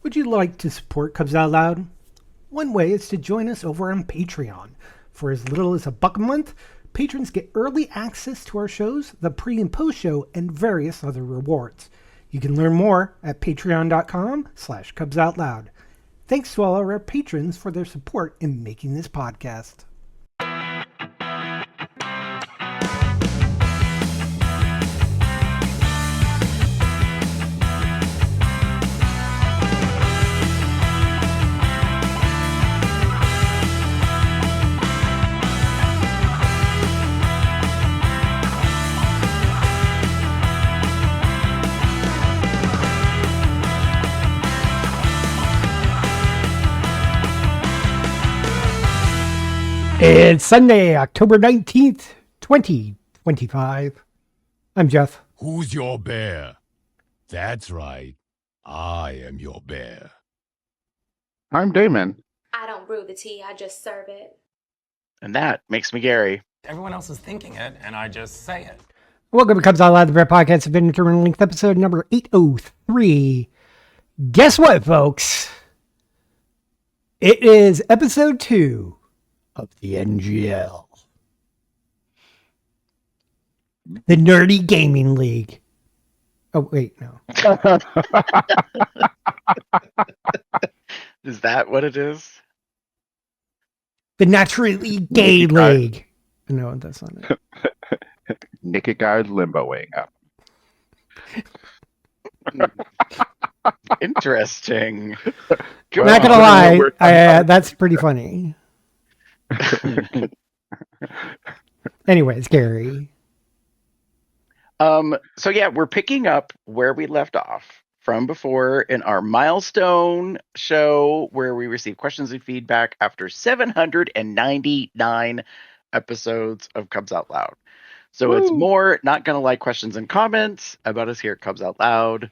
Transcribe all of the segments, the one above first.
Would you like to support Cubs Out Loud? One way is to join us over on Patreon. For as little as $1 a month, patrons get early access to our shows, the pre and post show, and various other rewards. You can learn more at patreon.com/Cubs Out Loud. Thanks to all our patrons for their support in making this podcast. It's Sunday, October 19th, 2025. I'm Jeff. Who's your bear? That's right. I am your bear. I'm Damon. I don't brew the tea, I just serve it. And that makes me Gary. Everyone else is thinking it, and I just say it. Welcome to Cubs Out Loud, the Bear Podcast of Intermittent Length, episode number 803. Guess what, folks? It is episode 2 of the NGL. The Nerdy Gaming League. Oh, wait, no. Is that what it is? The Naturally Gay League. No, that's not it. Naked guy limboing up. Interesting. I'm not gonna lie, that's pretty funny. Anyways, Gary. So yeah, we're picking up where we left off from before in our milestone show where we received questions and feedback after 799 episodes of Cubs Out Loud. So It's more not gonna like questions and comments about us here at Cubs Out Loud.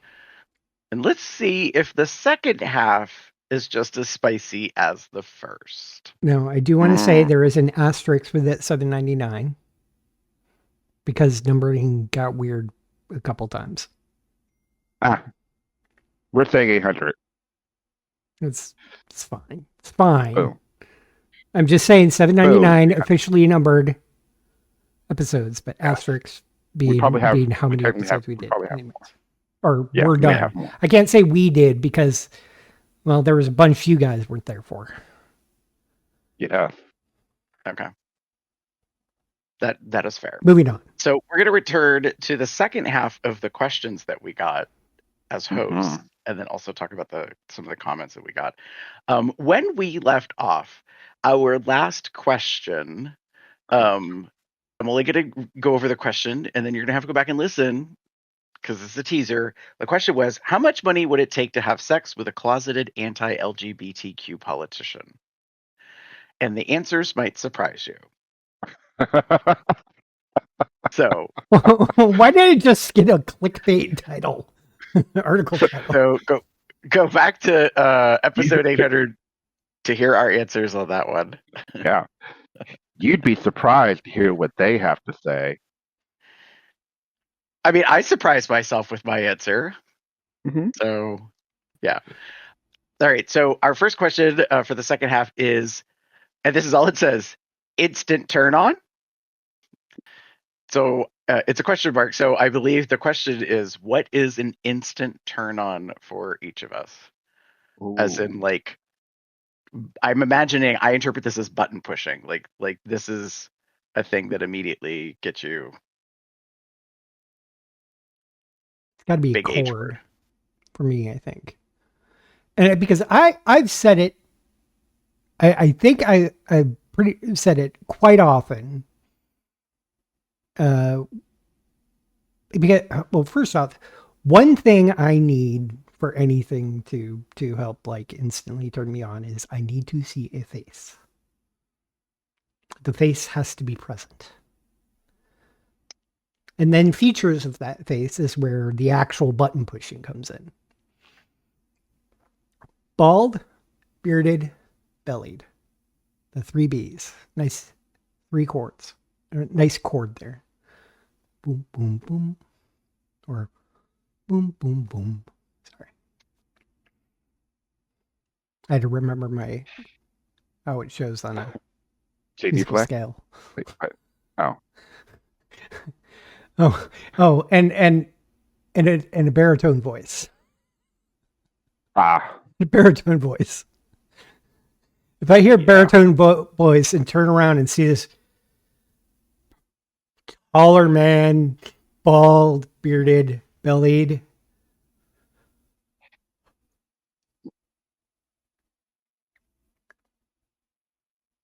And let's see if the second half is just as spicy as the first. No, I do want to say there is an asterisk with that 799 because numbering got weird a couple times. We're saying 800. It's fine. It's fine. Boom. I'm just saying 799 Boom. officially numbered episodes, but asterisks being how many episodes we did. Or Yeah, we're done. I can't say we did because, well, there was a bunch you guys weren't there for. Yeah. Okay. That is fair. Moving on. So we're going to return to the second half of the questions that we got as hosts, and then also talk about some of the comments that we got. When we left off, our last question, I'm only going to go over the question, and then you're going to have to go back and listen because it's a teaser. The question was, how much money would it take to have sex with a closeted anti-LGBTQ politician? And the answers might surprise you. So why did it just get a clickbait title? Article title. So go back to episode 800 to hear our answers on that one. Yeah. You'd be surprised to hear what they have to say. I mean, I surprised myself with my answer. Mm-hmm. So, yeah. All right. So our first question for the second half is, and this is all it says, instant turn on. So it's a question mark. So I believe the question is, what is an instant turn on for each of us? Ooh. As in, like, I'm imagining, I interpret this as button pushing. Like this is a thing that immediately gets you. It's got to be a Big H chord word. for me, I think. And because I've said it, I think I've said it quite often. Because, well, first off, one thing I need for anything to help like instantly turn me on is I need to see a face. The face has to be present. And then features of that face is where the actual button pushing comes in. Bald, bearded, bellied. The 3 B's. Nice 3 chords. Nice chord there. Boom, boom, boom. Or boom, boom, boom. Sorry. I had to remember how it shows on a JD musical Fleck? scale. Wait, what? Oh. Oh, and a baritone voice. Ah. A baritone voice. If I hear baritone voice and turn around and see this taller man, bald, bearded, bellied.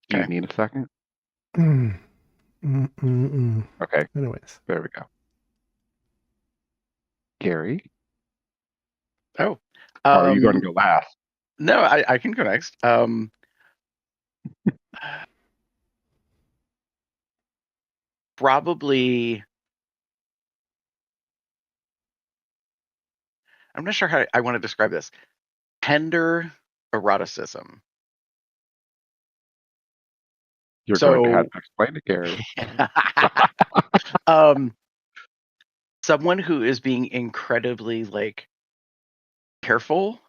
Do you Okay. need a second? Mm. Okay. Anyways. There we go. Gary? Oh. Or are you going to go last? No, I can go next. Probably. I'm not sure how I want to describe this. Tender eroticism. You're going to have to explain it, Gary. Someone who is being incredibly like careful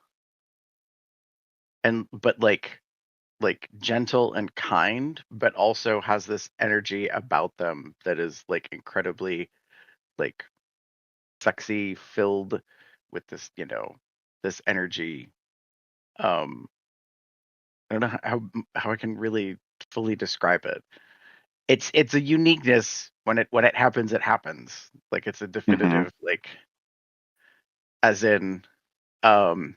but like gentle and kind, but also has this energy about them that is like incredibly like sexy, filled with this, this energy. I don't know how I can really fully describe it. It's a uniqueness when it happens, it happens. Like it's a definitive like, as in, so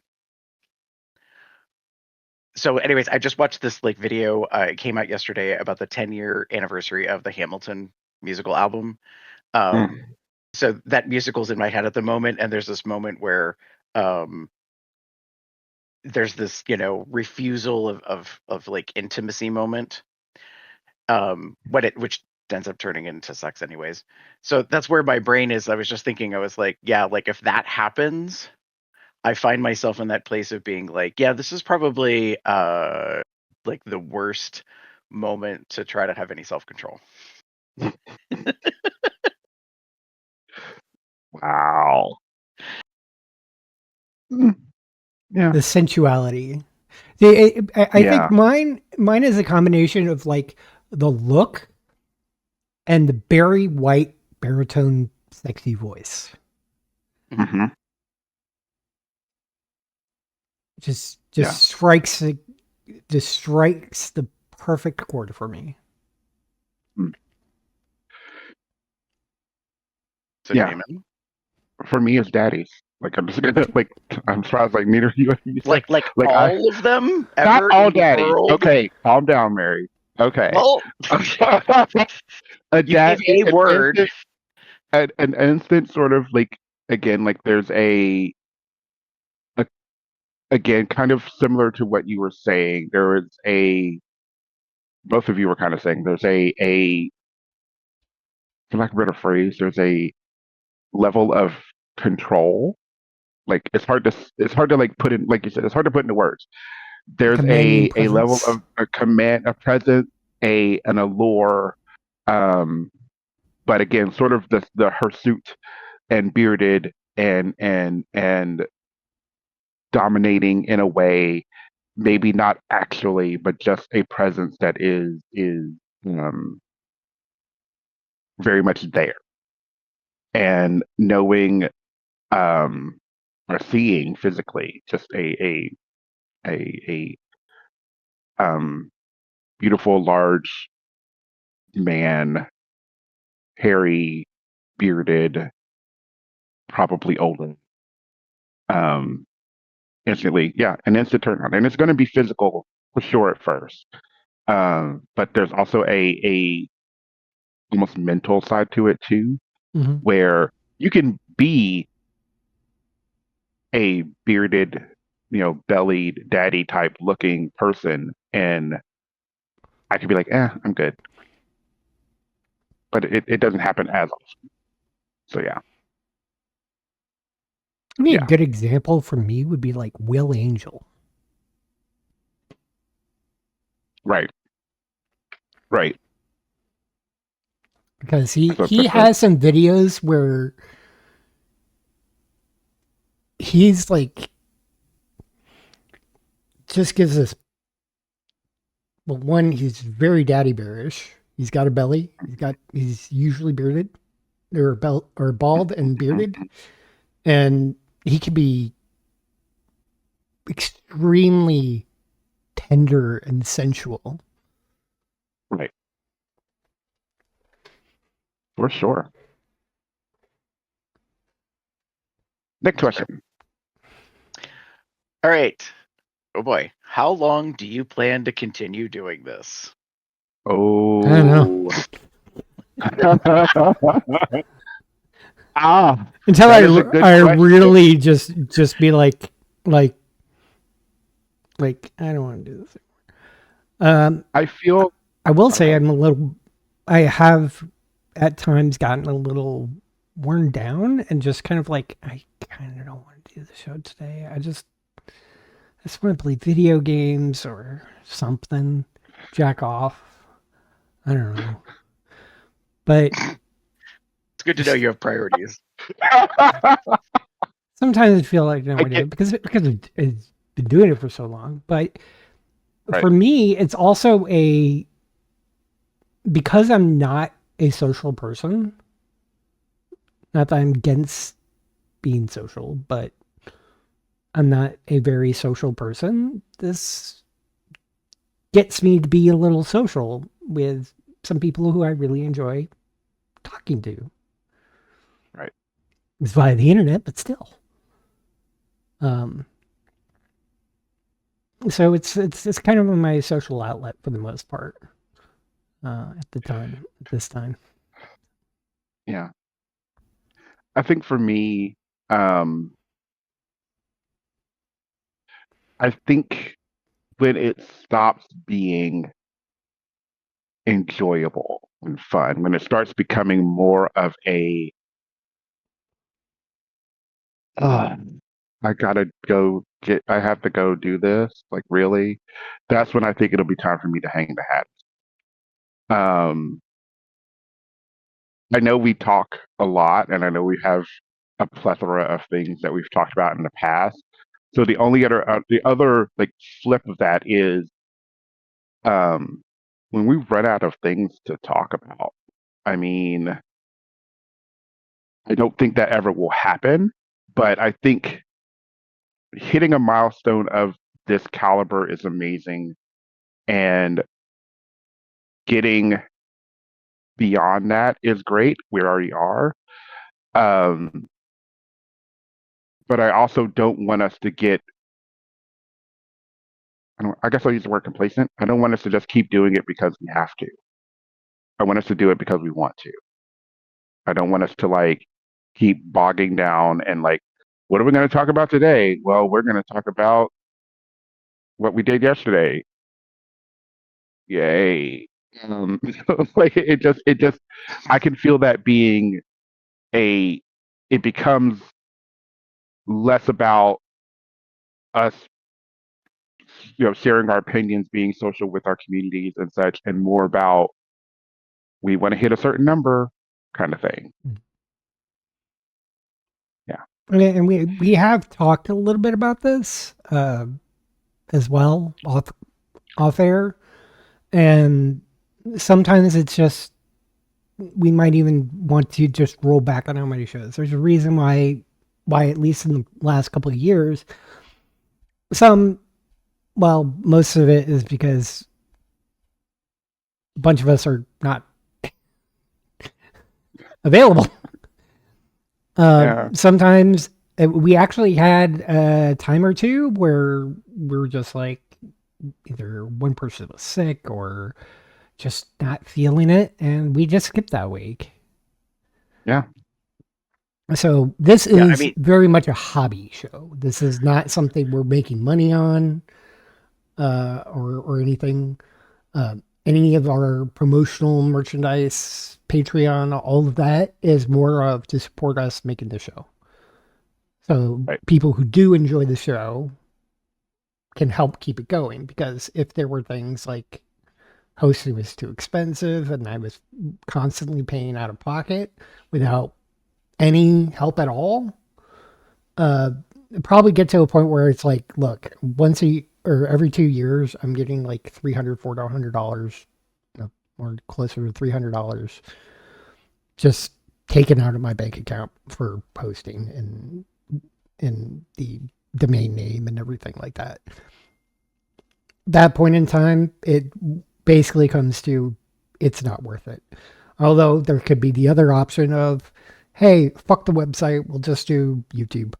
anyways, I just watched this like video. It came out yesterday about the 10-year anniversary of the Hamilton musical album. So that musical's in my head at the moment, and there's this moment where there's this, refusal of like intimacy moment, which ends up turning into sex anyways. So that's where my brain is. I was just thinking, I was like, yeah, like if that happens, I find myself in that place of being like, yeah, this is probably like the worst moment to try to have any self-control. Wow. Yeah. The sensuality. I think mine is a combination of like the look and the Barry White baritone sexy voice. Mm-hmm. Just strikes the perfect chord for me. So yeah. Damon? For me, it's daddies. Like I'm just gonna like I'm surprised like neither you like all of them ever not all in the daddies. world? Okay, calm down, Mary. Okay. Well, a dad, you gave a word. an instant sort of like again like there's a again kind of similar to what you were saying. There is both of you were kind of saying there's a for lack of a better phrase, there's a level of control. Like it's hard to like put in like you said it's hard to put into words. There's Commanding a level presence. of a command, a presence, an allure, but again, sort of the hirsute and bearded and dominating in a way, maybe not actually, but just a presence that is very much there, and knowing or seeing physically just a beautiful large man, hairy, bearded, probably older. Instantly, an instant turn on, and it's going to be physical for sure at first. But there's also a almost mental side to it too, where you can be a bearded, bellied, daddy type looking person, and I could be like, I'm good. But it doesn't happen as often. So yeah. I mean, a good example for me would be like Will Angel. Right. Because he has some videos where he's like just gives us, well, one, he's very daddy bearish. He's got a belly. He's usually bearded, or bald and bearded, and he can be extremely tender and sensual. Right. For sure. Next question. All right. Oh boy. How long do you plan to continue doing this? Oh. I don't know. Until that is a good I question. really just be like I don't want to do this anymore. I feel I will say okay. I have at times gotten a little worn down and just kind of like, I kind of don't want to do the show today. I just want to play video games or something, jack off. I don't know. But It's good to know you have priorities. sometimes I feel like no I idea get because it's been doing it for so long. But right. for me, it's also because I'm not a social person. Not that I'm against being social, but I'm not a very social person. This gets me to be a little social with some people who I really enjoy talking to. Right. It's via the internet, but still. So it's kind of my social outlet for the most part. At this time. Yeah. I think for me, I think when it stops being enjoyable and fun, when it starts becoming more of a I have to go do this, like really, that's when I think it'll be time for me to hang the hat. I know we talk a lot, and I know we have a plethora of things that we've talked about in the past. So the other like flip of that is, when we run out of things to talk about. I mean, I don't think that ever will happen, but I think hitting a milestone of this caliber is amazing, and getting beyond that is great. We already are. Um, but I also don't want us to get, I guess I'll use the word complacent. I don't want us to just keep doing it because we have to. I want us to do it because we want to. I don't want us to like keep bogging down and like, what are we going to talk about today? Well, we're going to talk about what we did yesterday. Yay. Like I can feel that being it becomes less about us, sharing our opinions, being social with our communities and such, and more about we want to hit a certain number kind of thing. Yeah. And we have talked a little bit about this as well off air, and sometimes it's just we might even want to just roll back on how many shows. There's a reason why at least in the last couple of years, most of it is because a bunch of us are not available. Sometimes we actually had a time or two where we were just like, either one person was sick or just not feeling it, and we just skipped that week. Yeah. So this is very much a hobby show. This is not something we're making money on, or anything. Any of our promotional merchandise, Patreon, all of that is more of to support us making the show. So people who do enjoy the show can help keep it going, because if there were things like hosting was too expensive and I was constantly paying out of pocket without any help at all, probably get to a point where it's like, look, once or every 2 years, I'm getting like $300, $400, or closer to $300, just taken out of my bank account for posting and the domain name and everything like that. That point in time, it basically comes to it's not worth it. Although there could be the other option of, hey, fuck the website, we'll just do YouTube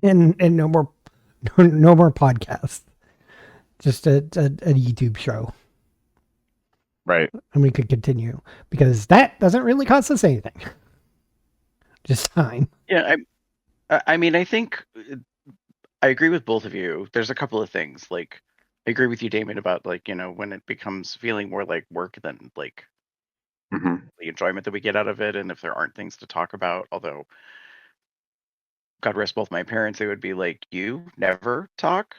and no more no more podcasts, just a YouTube show, Right. and we could continue because that doesn't really cost us anything, just time. Yeah, I mean, I think I agree with both of you. There's a couple of things. Like, I agree with you, Damon, about like, when it becomes feeling more like work than like hmm the enjoyment that we get out of it, and if there aren't things to talk about. Although, God rest both my parents, they would be like, "You never talk,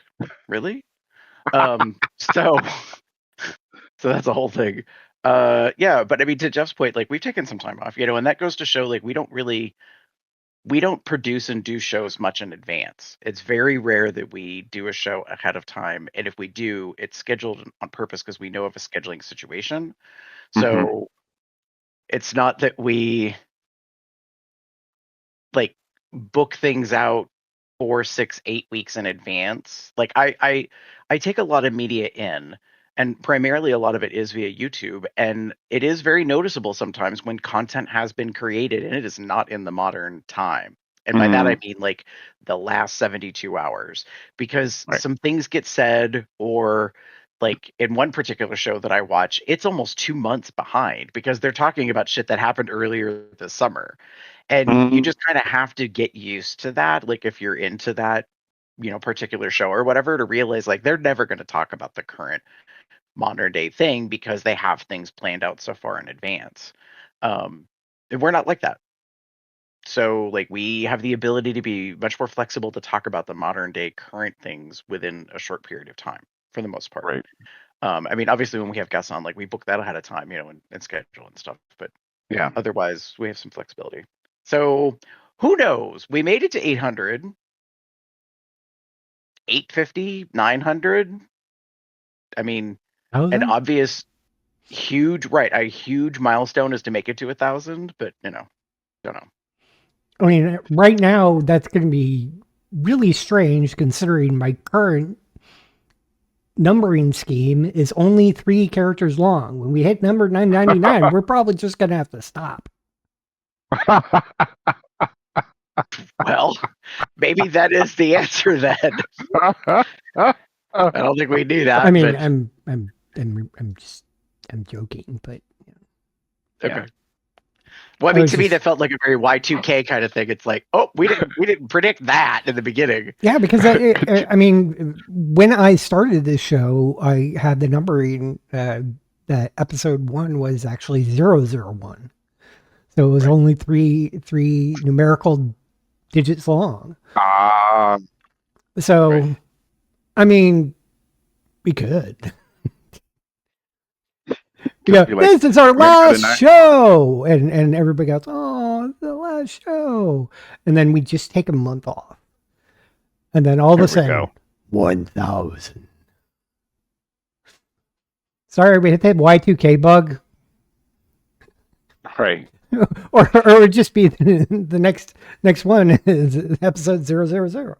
really?" So so that's a whole thing. Yeah, but I mean, to Jeff's point, like we've taken some time off, and that goes to show like we don't produce and do shows much in advance. It's very rare that we do a show ahead of time, and if we do, it's scheduled on purpose because we know of a scheduling situation. hmm So it's not that we like book things out 4, 6, 8 weeks in advance. Like I take a lot of media in, and primarily a lot of it is via YouTube, and it is very noticeable sometimes when content has been created and it is not in the modern time. And by that I mean like the last 72 hours, because Right. some things get said, or like in one particular show that I watch, it's almost 2 months behind because they're talking about shit that happened earlier this summer. And you mm just kind of have to get used to that. Like if you're into that, particular show or whatever, to realize like they're never going to talk about the current modern day thing because they have things planned out so far in advance. And we're not like that. So like we have the ability to be much more flexible to talk about the modern day current things within a short period of time for the most part. Right. I mean, obviously when we have guests on, like we book that ahead of time, and schedule and stuff, but Yeah. otherwise we have some flexibility. So who knows? We made it to 800, 850, 900. I mean, an Thousand? obvious a huge milestone is to make it to 1,000, but don't know. I mean, right now that's going to be really strange considering my current numbering scheme is only 3 characters long. When we hit number 999, we're probably just going to have to stop. Well, maybe that is the answer then. I don't think we knew that. I mean, but I'm joking, but okay. Well, I mean, was to me, just- that felt like a very Y2K kind of thing. It's like, oh, we didn't predict that in the beginning. yeah, because I mean, when I started this show, I had the numbering that episode 1 was actually 001. So it was Right. only three numerical digits long. So, Right. I mean, we could. Yeah, be like, this is our "We're gonna do the last show, and everybody goes, "Oh, it's the last show," and then we just take a month off, and then all of There a we sudden, go. 1,000. Sorry, we hit that Y2K bug, Right. or it would just be the next one is episode 000.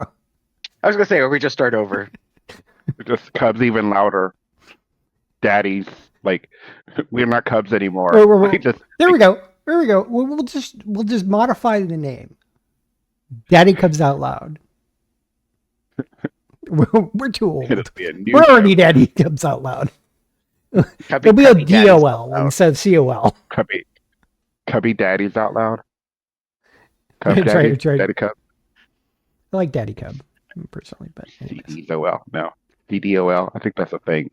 I was gonna say, or we just start over. Just Cubs even louder. Daddies, like we're not Cubs anymore. There we go. There we go. We'll just modify the name. Daddy Comes Out Loud. We're too old. It'll be a new We're already show. Daddy Comes Out Loud. Cubby, It'll be a Cubby Daddy's DOL out. instead of COL. Cubby Daddies out loud. Cub That's Daddy. right, that's right. Daddy Cub. I like Daddy Cub personally, but anyways. CDOL. No. DDOL. I think that's a thing.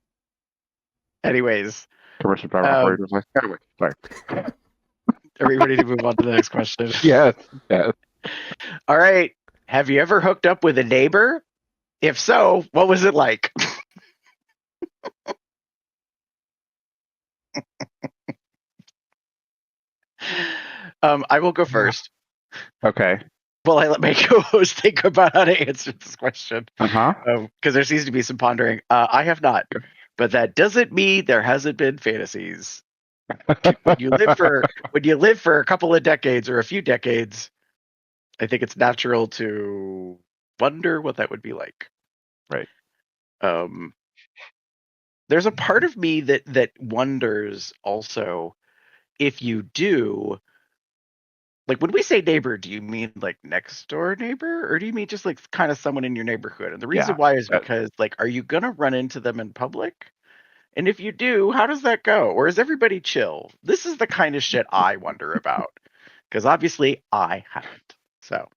Anyways, Commercial driver operators. Like, anyway, sorry. are we ready to move on to the next question? Yes. Yes. All right. Have you ever hooked up with a neighbor? If so, what was it like? I will go first. Okay. Well, I let my co-host think about how to answer this question Uh-huh. because there seems to be some pondering. I have not, but that doesn't mean there hasn't been fantasies. When you live for a couple of decades or a few decades, I think it's natural to wonder what that would be like. Right. There's a part of me that wonders also if you do, like, when we say neighbor, do you mean like next door neighbor, or do you mean just like kind of someone in your neighborhood? And the reason Yeah. why is because, like, are you gonna run into them in public? And if you do, how does that go? Or is everybody chill? This is the kind of shit I wonder about, because obviously I haven't. So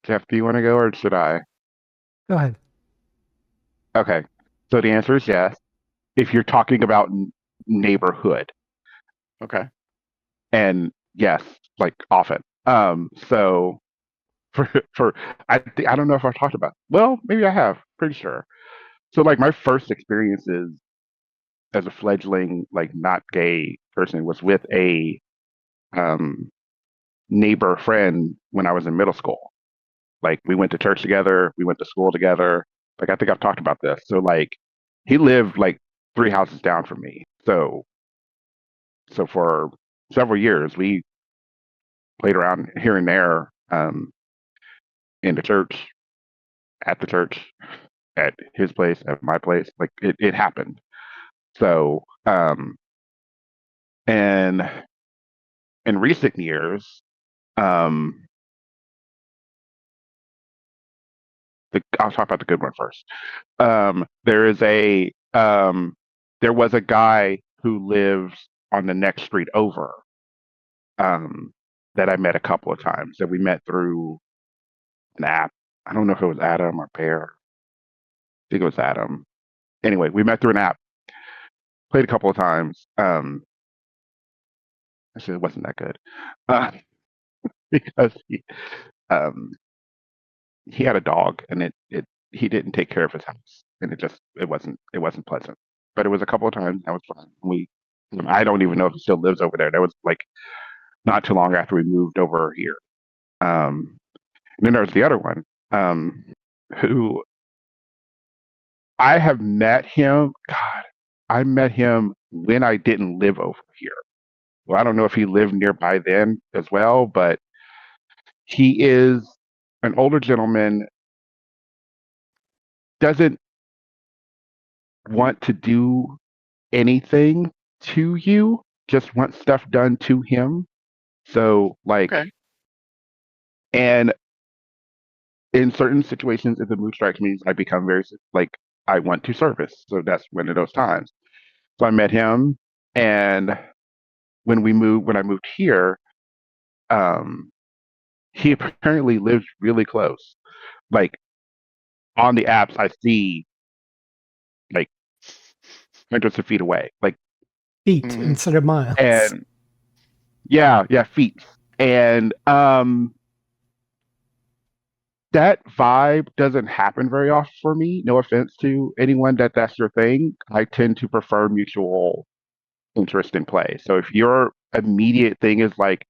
Jeff, do you want to go or should I? Go ahead. Okay. So the answer is yes. If you're talking about neighborhood, okay, and yes, like often. So for I don't know if I've talked about. Well, maybe I have. Pretty sure. So like my first experiences as a fledgling like not gay person was with a um neighbor friend when I was in middle school. Like we went to church together, we went to school together. Like I think I've talked about this. So like he lived like 3 houses down from me. So for several years we played around here and there in the church, at the church, at his place, at my place. Like it happened. So and in recent years, um I'll talk about the good one first. There is there was a guy who lives on the next street over um, that I met a couple of times that we met through an app. I don't know if it was Adam or Pear. I think it was Adam. Anyway, we met through an app, played a couple of times. Actually, it wasn't that good uh, because um, he had a dog and it he didn't take care of his house and it wasn't pleasant. But it was a couple of times that was fun. I don't even know if he still lives over there. That was like not too long after we moved over here. And then there's the other one, who I have met him. God, I met him when I didn't live over here. Well, I don't know if he lived nearby then as well, but he is an older gentleman, doesn't want to do anything to you, just wants stuff done to him. So, like, okay, and in certain situations, if the mood strikes me, I become very like I want to service. So that's one of those times. So I met him, and when I moved here, um, he apparently lives really close. Like on the apps, I see like hundreds of feet away. Like Feet hmm instead of miles. and yeah, feet. And that vibe doesn't happen very often for me. No offense to anyone that's your thing. I tend to prefer mutual interest in play. So if your immediate thing is like,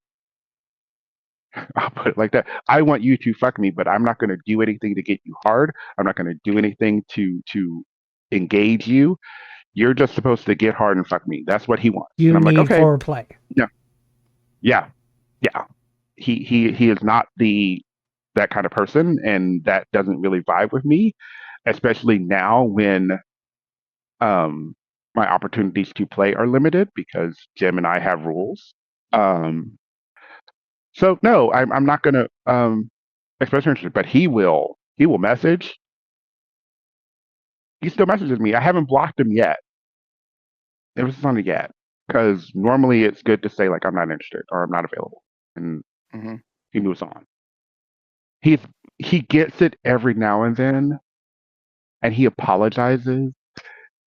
I'll put it like that, I want you to fuck me, but I'm not going to do anything to get you hard. I'm not going to do anything to engage you. You're just supposed to get hard and fuck me. That's what he wants. And You I'm like, need okay, foreplay. yeah, yeah, yeah. He is not that kind of person, and that doesn't really vibe with me, especially now when um my opportunities to play are limited because Jim and I have rules. Um, so no, I'm not gonna express interest, but he will message. He still messages me. I haven't blocked him yet. It was on it yet because normally it's good to say like I'm not interested or I'm not available, and hmm he moves on. He's he gets it every now and then, and he apologizes,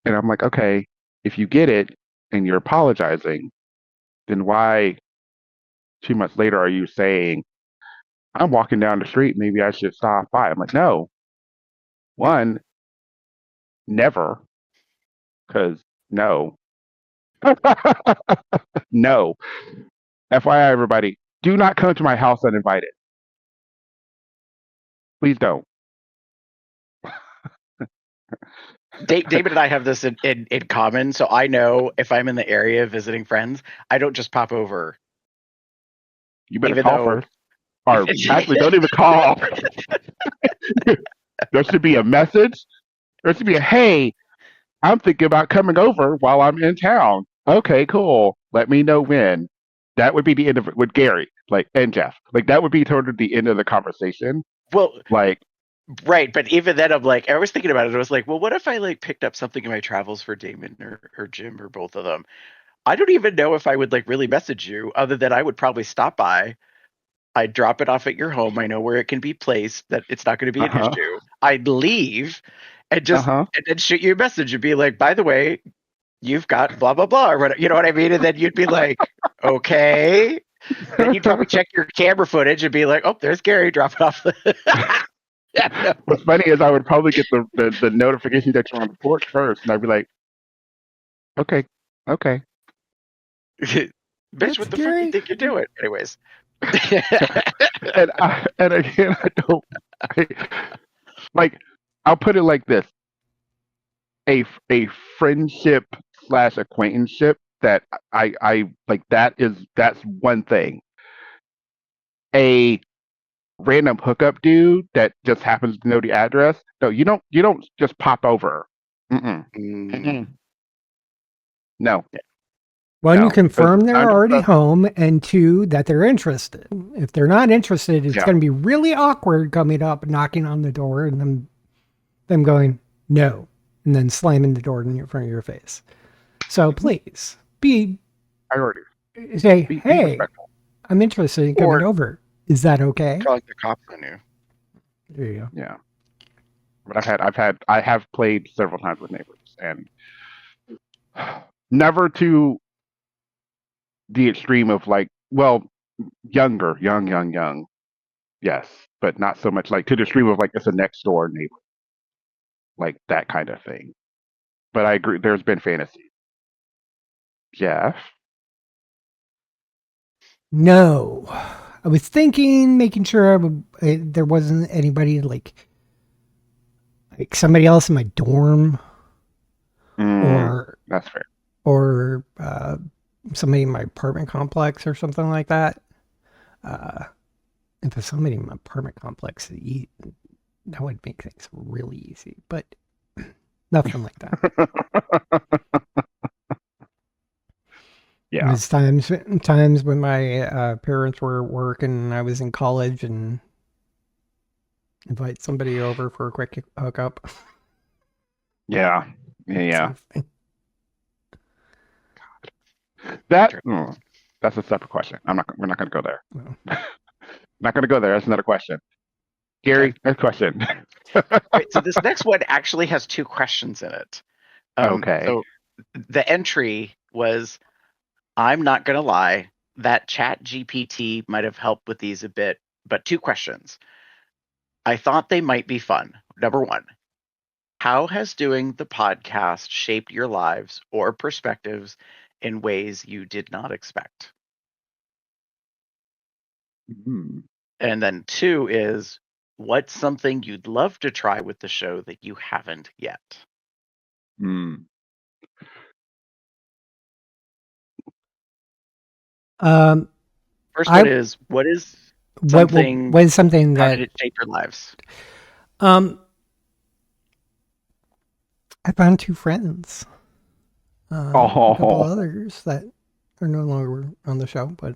and I'm like, okay, if you get it and you're apologizing, then why 2 months later are you saying I'm walking down the street, maybe I should stop by? I'm like, no, one, never, because no, no. FYI, everybody, Do not come to my house uninvited. Please don't. David and I have this in common, so I know if I'm in the area visiting friends, I don't just pop over. You better Even call though first. Or actually, don't even call. There should be a message. There should be a, hey, I'm thinking about coming over while I'm in town. Okay, cool. Let me know when. That would be the end of it with Gary, like, and Jeff. Like, that would be sort of the end of the conversation. well, Like, right, but even then, I'm like, I was thinking about it. I was like, well, what if I like picked up something in my travels for Damon or Jim or both of them? I don't even know if I would like really message you, other than I would probably stop by. I'd drop it off at your home. I know where it can be placed, that it's not going to be an uh-huh, issue. I'd leave and just uh-huh. and then shoot you a message and be like, by the way, you've got blah blah blah or whatever. You know what I mean? And then you'd be like, okay. Then you'd probably check your camera footage and be like, oh, there's Gary, drop it off. Yeah, no. What's funny is I would probably get the notification that you're on the porch first, and I'd be like, okay, okay. Bitch, That's what the fuck you scary. think you're doing? Anyways. And again, I, like, I'll put it like this: a friendship slash acquaintanceship that I like, that's one thing. A random hookup dude that just happens to know the address. No, you don't just pop over. Mm-mm. Mm-mm. No, One, no. you 'Cause confirm they're I'm already just, home, and two, that they're interested. If they're not interested, it's yeah. going to be really awkward coming up, knocking on the door, and them going no, and then slamming the door in front of your face. So please Priorities. say, Be hey, respectful. I'm interested in coming Or over. Is that okay? calling the cops on you. There you go. Yeah. But I have played several times with neighbors, and never to the extreme of like, well, young, yes, but not so much like to the extreme of like it's a next door neighbor, like that kind of thing. But I agree, there's been fantasy. Jeff, No, I was thinking, making sure there wasn't anybody like somebody else in my dorm or that's fair. or somebody in my apartment complex or something like that. If there's somebody in my apartment complex to eat, that would make things really easy. But nothing like that. Yeah. There's times when my parents were at work and I was in college and invite somebody over for a quick hookup. Yeah. Same thing. That's a separate question. We're not going to go there. No. Not going to go there. That's another question. Gary, Okay. next question. Right, so this next one actually has two questions in it. Okay. So the entry was, I'm not going to lie, that Chat GPT might have helped with these a bit, but two questions. I thought they might be fun. Number one, how has doing the podcast shaped your lives or perspectives in ways you did not expect? Hmm. And then two is, what's something you'd love to try with the show that you haven't yet? Hmm. First one is, what is something, what is something how that did it shape your lives? I found two friends. A couple others that are no longer on the show, but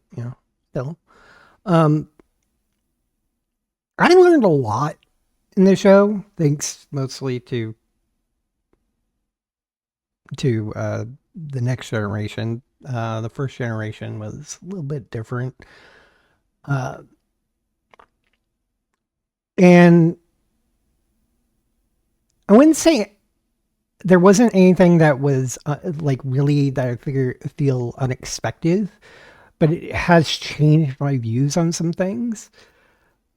still. I learned a lot in the show, thanks mostly to the next generation. The first generation was a little bit different. And I wouldn't say there wasn't anything that was like really that I feel unexpected, but it has changed my views on some things.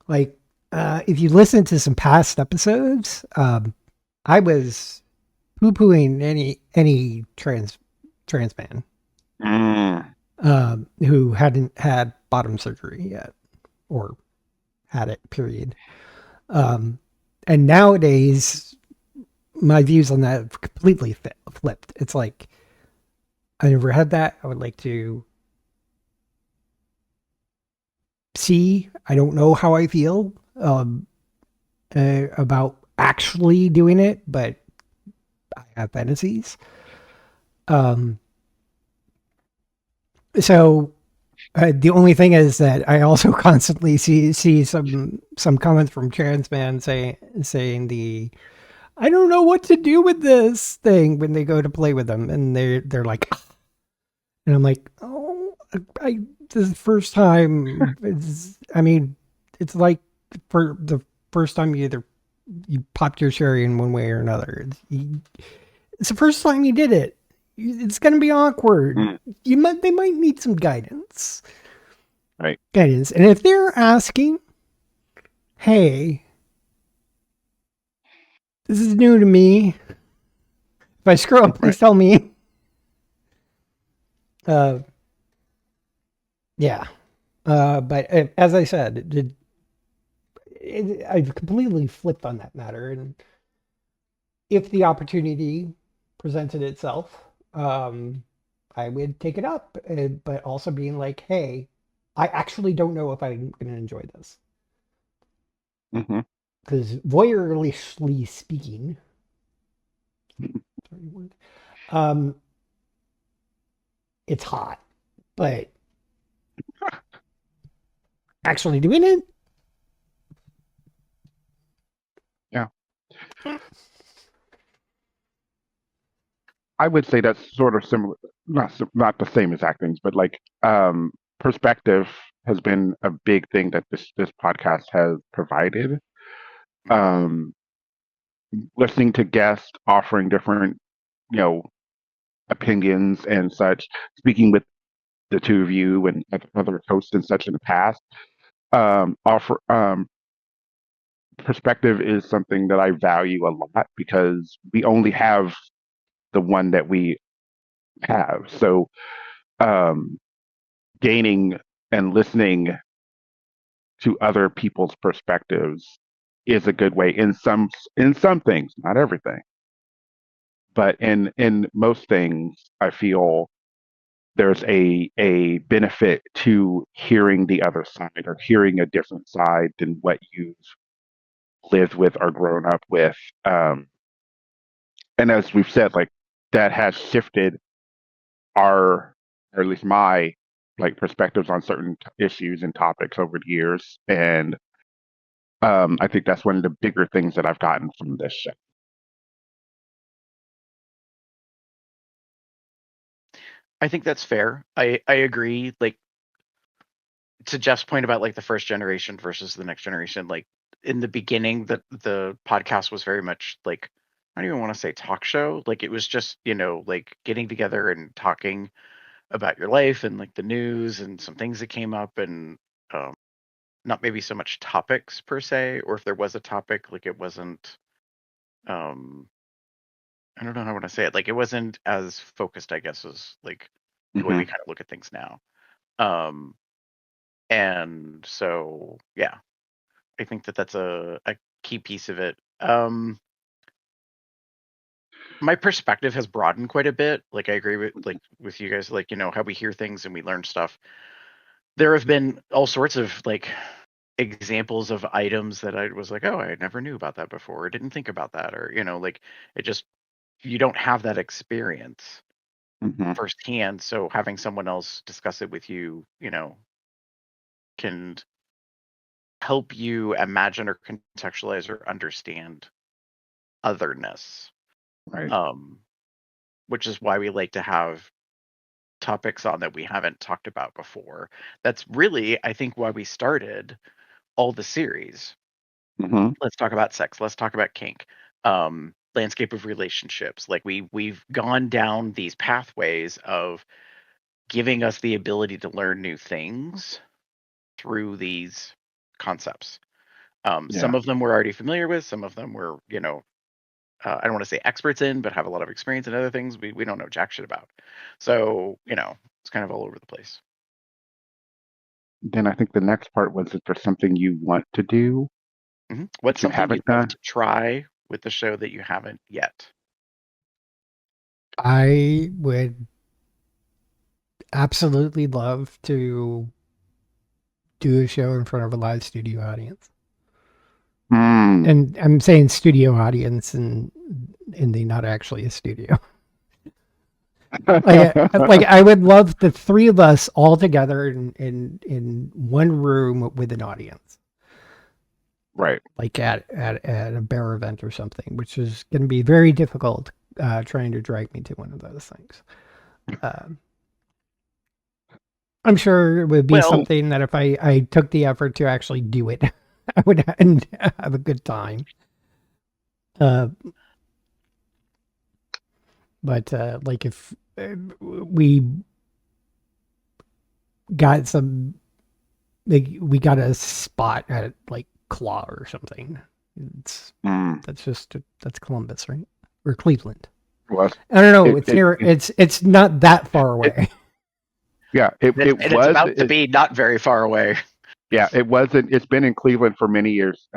Like if you listen to some past episodes, I was poo-pooing any trans man who hadn't had bottom surgery yet, or had it, period. And nowadays, my views on that have completely flipped. It's like, I never had that. I would like to see. I don't know how I feel about actually doing it, but I have fantasies. So the only thing is that I also constantly see some comments from trans fans saying the I don't know what to do with this thing when they go to play with them, and they're like, "Ah." And I'm like, oh, this is the first time. I mean, it's like for the first time you popped your cherry in one way or another. It's the first time you did it. It's gonna be awkward. They might need some guidance. Right. Guidance. And if they're asking, hey, this is new to me. If I screw up, please tell me. Yeah. But as I said, I've completely flipped on that matter. And if the opportunity presented itself, I would take it up. But also being like, hey, I actually don't know if I'm going to enjoy this. Mm-hmm. Because voyeurishly speaking, it's hot, but actually doing it, Yeah. I would say that's sort of similar, not the same exact things, but like perspective has been a big thing that this podcast has provided. Um, Listening to guests offering different, you know, opinions and such, speaking with the two of you and other hosts and such in the past, offer perspective is something that I value a lot because we only have the one that we have. So um, gaining and listening to other people's perspectives is a good way in some things, not everything, but in most things, I feel there's a benefit to hearing the other side or hearing a different side than what you've lived with or grown up with. Um, and as we've said, like that has shifted our, or at least my, like perspectives on certain issues and topics over the years. And I think that's one of the bigger things that I've gotten from this show. I think that's fair. I agree. Like, to Jeff's point about like the first generation versus the next generation, like in the beginning, the podcast was very much like, I don't even want to say talk show. Like it was just, like getting together and talking about your life and like the news and some things that came up, and um, not maybe so much topics per se, or if there was a topic, like it wasn't. Um, I don't know how I want to say it. Like it wasn't as focused, I guess, as like the way we Mm-hmm. kind of look at things now. Um, and so yeah, I think that that's a key piece of it. My perspective has broadened quite a bit. Like I agree with you guys, like, how we hear things and we learn stuff. There have been all sorts of like examples of items that I was like, oh, I never knew about that before, or didn't think about that, or like it just, you don't have that experience Mm-hmm. firsthand. So having someone else discuss it with you, can help you imagine or contextualize or understand otherness. Right. Um, which is why we like to have topics on that we haven't talked about before. That's really, I think, why we started all the series. Mm-hmm. Let's talk about sex. Let's talk about kink. Landscape of relationships. Like we've gone down these pathways of giving us the ability to learn new things through these concepts. Some Yeah. of them we're already familiar with. Some of them we're, I don't want to say experts in, but have a lot of experience in other things we don't know jack shit about. So, it's kind of all over the place. then I think the next part was, is there something you want to do What's that you something haven't you'd love done? to try with the show that you haven't yet? I would absolutely love to do a show in front of a live studio audience. Mm. And I'm saying studio audience and in the not actually a studio. Like I would love the three of us all together in one room with an audience. Right. Like at a bear event or something, which is going to be very difficult trying to drag me to one of those things. I'm sure it would be Well, something that if I took the effort to actually do it, I would have a good time. But like if we got some, like we got a spot at like Claw or something. It's that's Columbus, right? Or Cleveland. Was I don't know. it, It's it, near. it, It's not that far it away. yeah, and it's about to be not very far away. yeah, it wasn't. It's been in Cleveland for many years.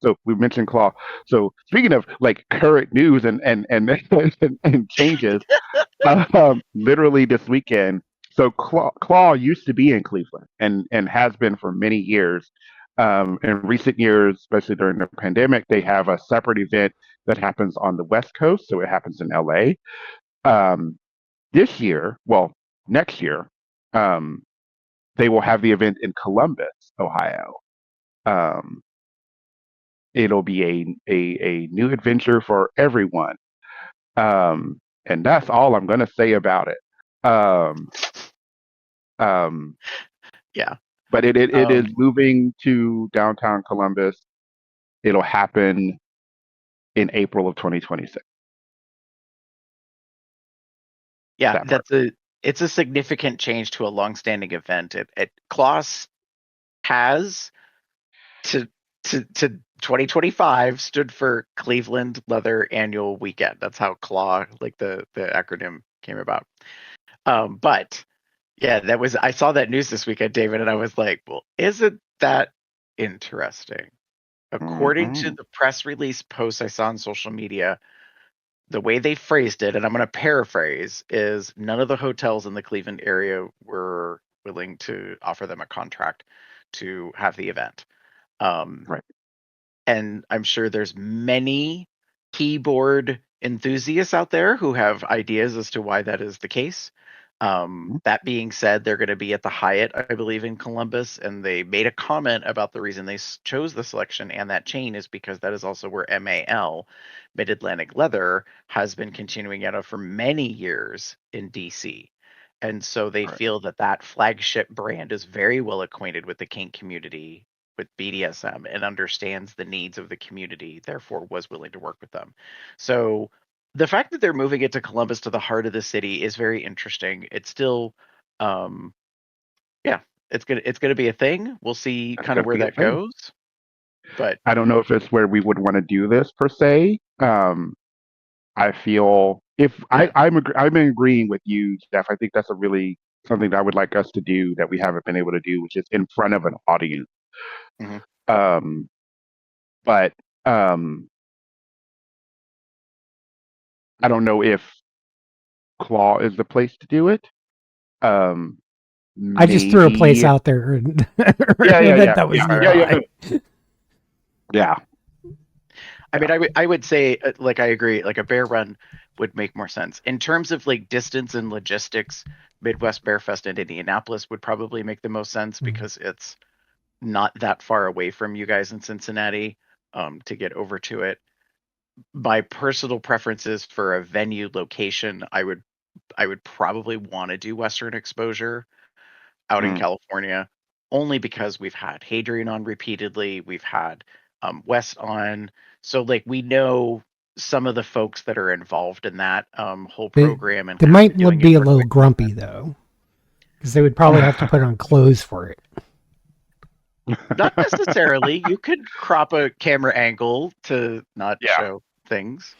So we mentioned Claw. So speaking of like current news and changes, literally this weekend. So Claw used to be in Cleveland and has been for many years. In recent years, especially during the pandemic, they have a separate event that happens on the West Coast. So it happens in LA. This year, well, next year, um, they will have the event in Columbus, Ohio. Um, it'll be a new adventure for everyone. And that's all I'm going to say about it. Um, um, Yeah. but it is moving to downtown Columbus. It'll happen in April of 2026. Yeah, That part. it's a significant change to a longstanding event. Kloss has to 2025 stood for Cleveland Leather Annual Weekend. That's how Claw, like the acronym, came about. But yeah, I saw that news this weekend, David, and I was like, well, isn't that interesting? According to Mm-hmm. the press release posts I saw on social media, the way they phrased it, and I'm going to paraphrase, is none of the hotels in the Cleveland area were willing to offer them a contract to have the event. Right. And I'm sure there's many keyboard enthusiasts out there who have ideas as to why that is the case. That being said, they're going to be at the Hyatt, I believe, in Columbus, and they made a comment about the reason they chose the selection and that chain is because that is also where MAL, Mid Atlantic Leather, has been continuing out of for many years in DC. And so they Right. feel that that flagship brand is very well acquainted with the kink community, with BDSM, and understands the needs of the community, therefore was willing to work with them. So the fact that they're moving it to Columbus, to the heart of the city, is very interesting. It's still, um, yeah, it's gonna be a thing. We'll see That's kind of going to where be a that thing. goes. But I don't know if it's where we would want to do this per se. I feel if I'm agreeing with you, Steph. I think that's a really something that I would like us to do that we haven't been able to do, which is in front of an audience. mhm. Um, but I don't know if Claw is the place to do it. I just threw a place Maybe. out there and Yeah, an yeah, event yeah, that was yeah, yeah, nearby. yeah, yeah. I mean, I would say, like, I agree. Like, a bear run would make more sense in terms of like distance and logistics. Midwest Bear Fest in Indianapolis would probably make the most sense because it's not that far away from you guys in Cincinnati, to get over to it. My personal preferences for a venue location, I would probably want to do Western Exposure out in Mm, California, only because we've had Hadrian on repeatedly, we've had West on, so like we know some of the folks that are involved in that whole They program and they have might been doing it be a for little quite some grumpy though, because they would probably have to put on clothes for it. Not necessarily. You could crop a camera angle to not yeah, show things.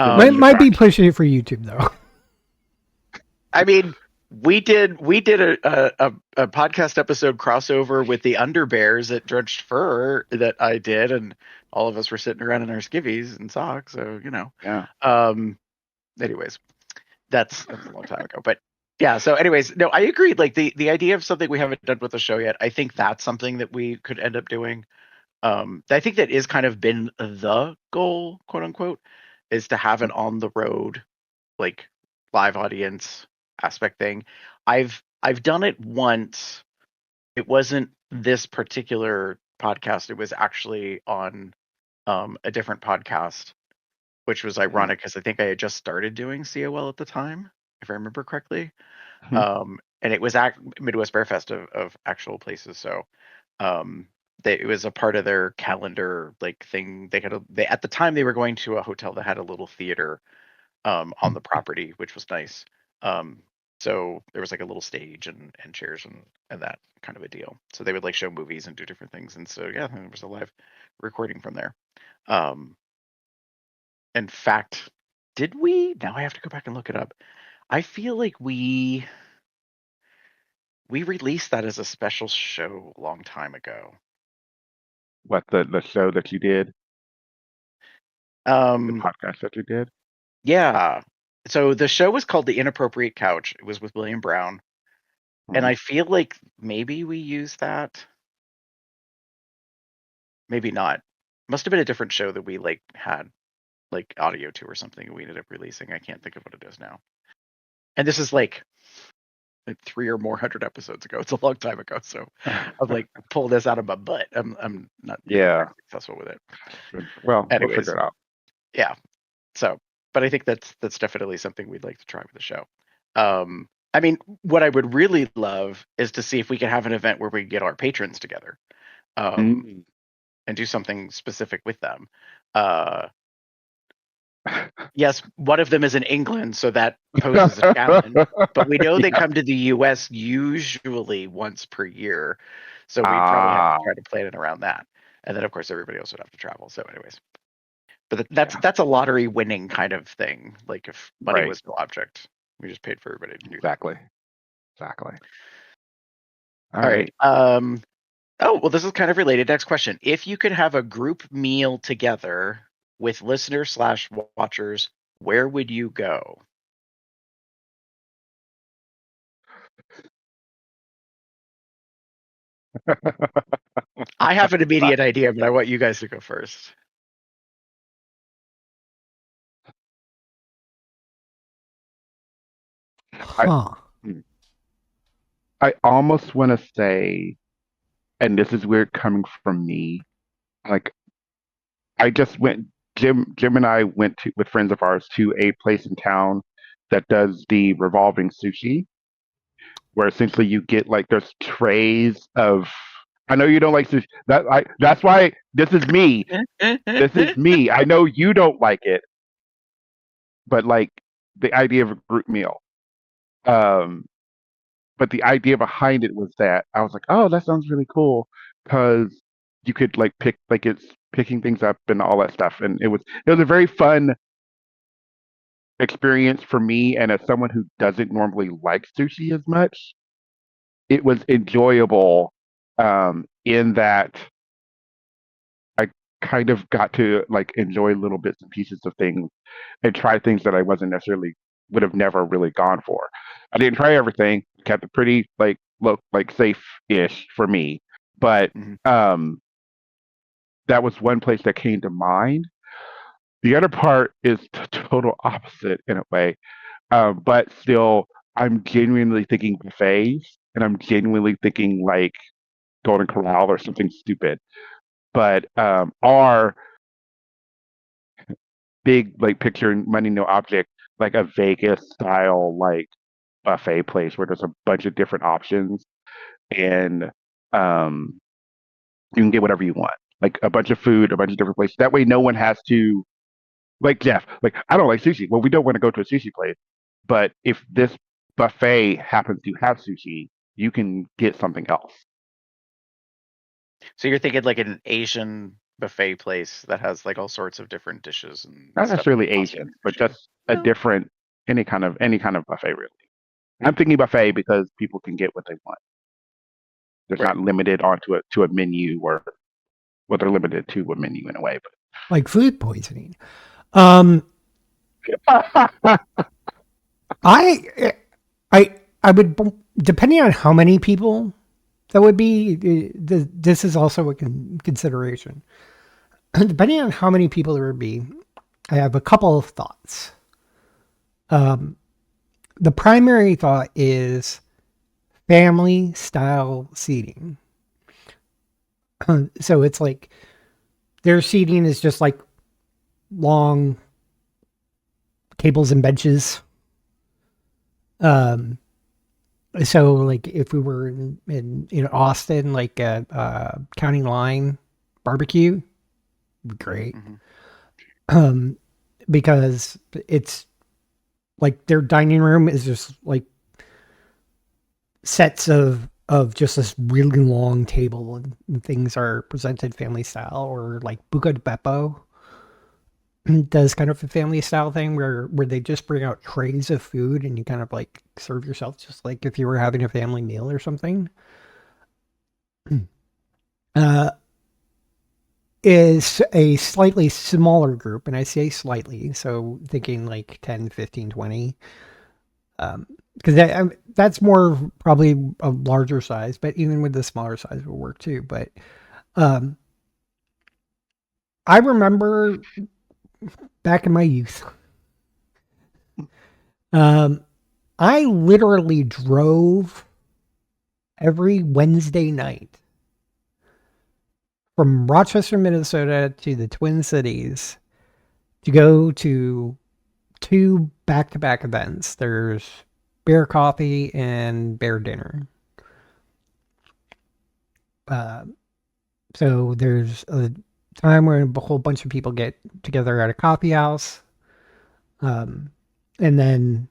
the Might most Um, be attraction. pushing it for YouTube though. I mean, We did a podcast episode crossover with the Underbears at Drenched Fur that I did, and all of us were sitting around in our skivvies and socks. So Yeah. Anyways, that was a long time ago, but yeah. So, anyways, no, I agree. Like the idea of something we haven't done with the show yet, I think that's something that we could end up doing. I think that is kind of been the goal, quote unquote, is to have an on the road, like live audience aspect thing. I've done it once. It wasn't this particular podcast. It was actually on a different podcast, which was Mhm. ironic because I think I had just started doing COL at the time, if I remember correctly. Mhm. And it was Midwest Bear Fest of actual places. So it was a part of their calendar like thing. They at the time they were going to a hotel that had a little theater on the property, which was nice. Um, so there was like a little stage and chairs and that kind of a deal. So they would like show movies and do different things. And so yeah, there was a live recording from there. Um, in fact, did we? Now I have to go back and look it up. I feel like we released that as a special show a long time ago. What the show that you did, the Um, podcast that you did? yeah. So the show was called The Inappropriate Couch. It was with William Brown. And Mhm. I feel like maybe we used that. Maybe not. Must have been a different show that we like had like audio to or something we ended up releasing. I can't think of what it is now. And this is like 300 or more episodes ago. It's a long time ago. So I'm like pull this out of my butt. I'm not being Yeah. very successful with it. Well, we'll Anyways, figure it out. yeah. So, but I think that's definitely something we'd like to try with the show. I mean, what I would really love is to see if we can have an event where we get our patrons together, Mm. and do something specific with them. Uh, yes, one of them is in England, so that poses a challenge. But we know they Yeah. come to the U.S. usually once per year, so we'd probably have to Ah, try to plan it around that. And then, of course, everybody else would have to travel. So, anyways, but that's yeah. that's a lottery winning kind of thing. Like if money Right. was no object, we just paid for everybody to do that. Exactly. Exactly. All All right. right. Oh, well, this is kind of related. Next question. If you could have a group meal together with listeners slash watchers, where would you go? I have an immediate idea, but I want you guys to go first. I Huh. hmm, I almost want to say, and this is weird coming from me. Like I just went. Jim and I went to with friends of ours to a place in town that does the revolving sushi, where essentially you get like there's trays of. I know you don't like sushi. That's why this is me. This is me. I know you don't like it, but like the idea of a group meal. Um, but the idea behind it was that I was like, oh, that sounds really cool because you could like pick like it's picking things up and all that stuff, and it was a very fun experience for me. And as someone who doesn't normally like sushi as much, it was enjoyable in that I kind of got to like enjoy little bits and pieces of things and try things that I wasn't necessarily would have never really gone for. I didn't try everything, kept it pretty like low, like safe-ish for me. But Mhm. um that was one place that came to mind. The other part is total opposite in a way. But still I'm genuinely thinking buffets and I'm genuinely thinking like Golden Corral or something stupid. But our big like picture money no object like a Vegas style like buffet place where there's a bunch of different options and um you can get whatever you want. Like a bunch of food, a bunch of different places. That way no one has to like Jeff, like I don't like sushi. Well, we don't want to go to a sushi place. But if this buffet happens to have sushi, you can get something else. So you're thinking like an Asian buffet place that has like all sorts of different dishes and Not stuff that necessarily cost you Asian, an but extra. just a different any kind of buffet really. I'm thinking buffet because people can get what they want. They're Right. not limited onto a menu, or well, they're limited to a menu in a way. Like food poisoning. I I would, depending on how many people that would be. This is also a consideration. Depending on how many people there would be, I have a couple of thoughts. The primary thought is family style seating. So it's like their seating is just like long tables and benches. So like if we were in Austin, like County Line barbecue, would be great. Because it's like their dining room is just like sets of just this really long table, and things are presented family style, or like Buca de Beppo does kind of a family style thing where they just bring out trays of food and you kind of like serve yourself just like if you were having a family meal or something. Is a slightly smaller group, and I say slightly, so thinking like 10, 15, 20. Because that's more probably a larger size, but even with the smaller size will work too. But I remember back in my youth, I literally drove every Wednesday night from Rochester, Minnesota to the Twin Cities to go to 2 back-to-back events. There's Bear Coffee and Bear Dinner. So there's a time where a whole bunch of people get together at a coffee house. And then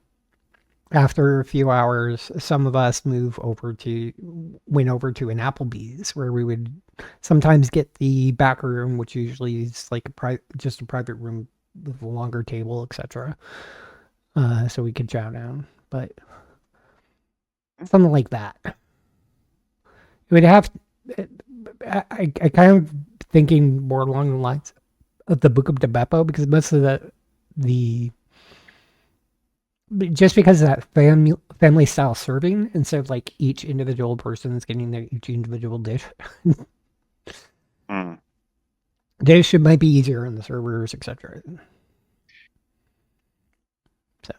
after a few hours, some of us went over to an Applebee's, where we would sometimes get the back room, which usually is like just a private room with a longer table, etc. So we could chow down, but something like that. It would have. I kind of thinking more along the lines of the Book of Beppo, because most of the just because of that family style serving, instead of like each individual person is getting their each individual dish. Dish might be easier on the servers, etc. So,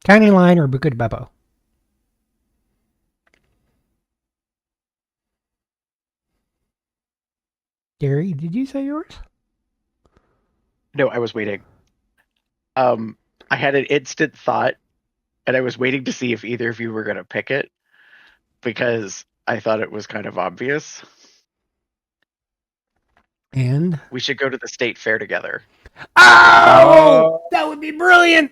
County Line or Book of Beppo? Gary, did you say yours? No, I was waiting. I had an instant thought, and I was waiting to see if either of you were going to pick it, because I thought it was kind of obvious. And we should go to the state fair together. Oh, that would be brilliant.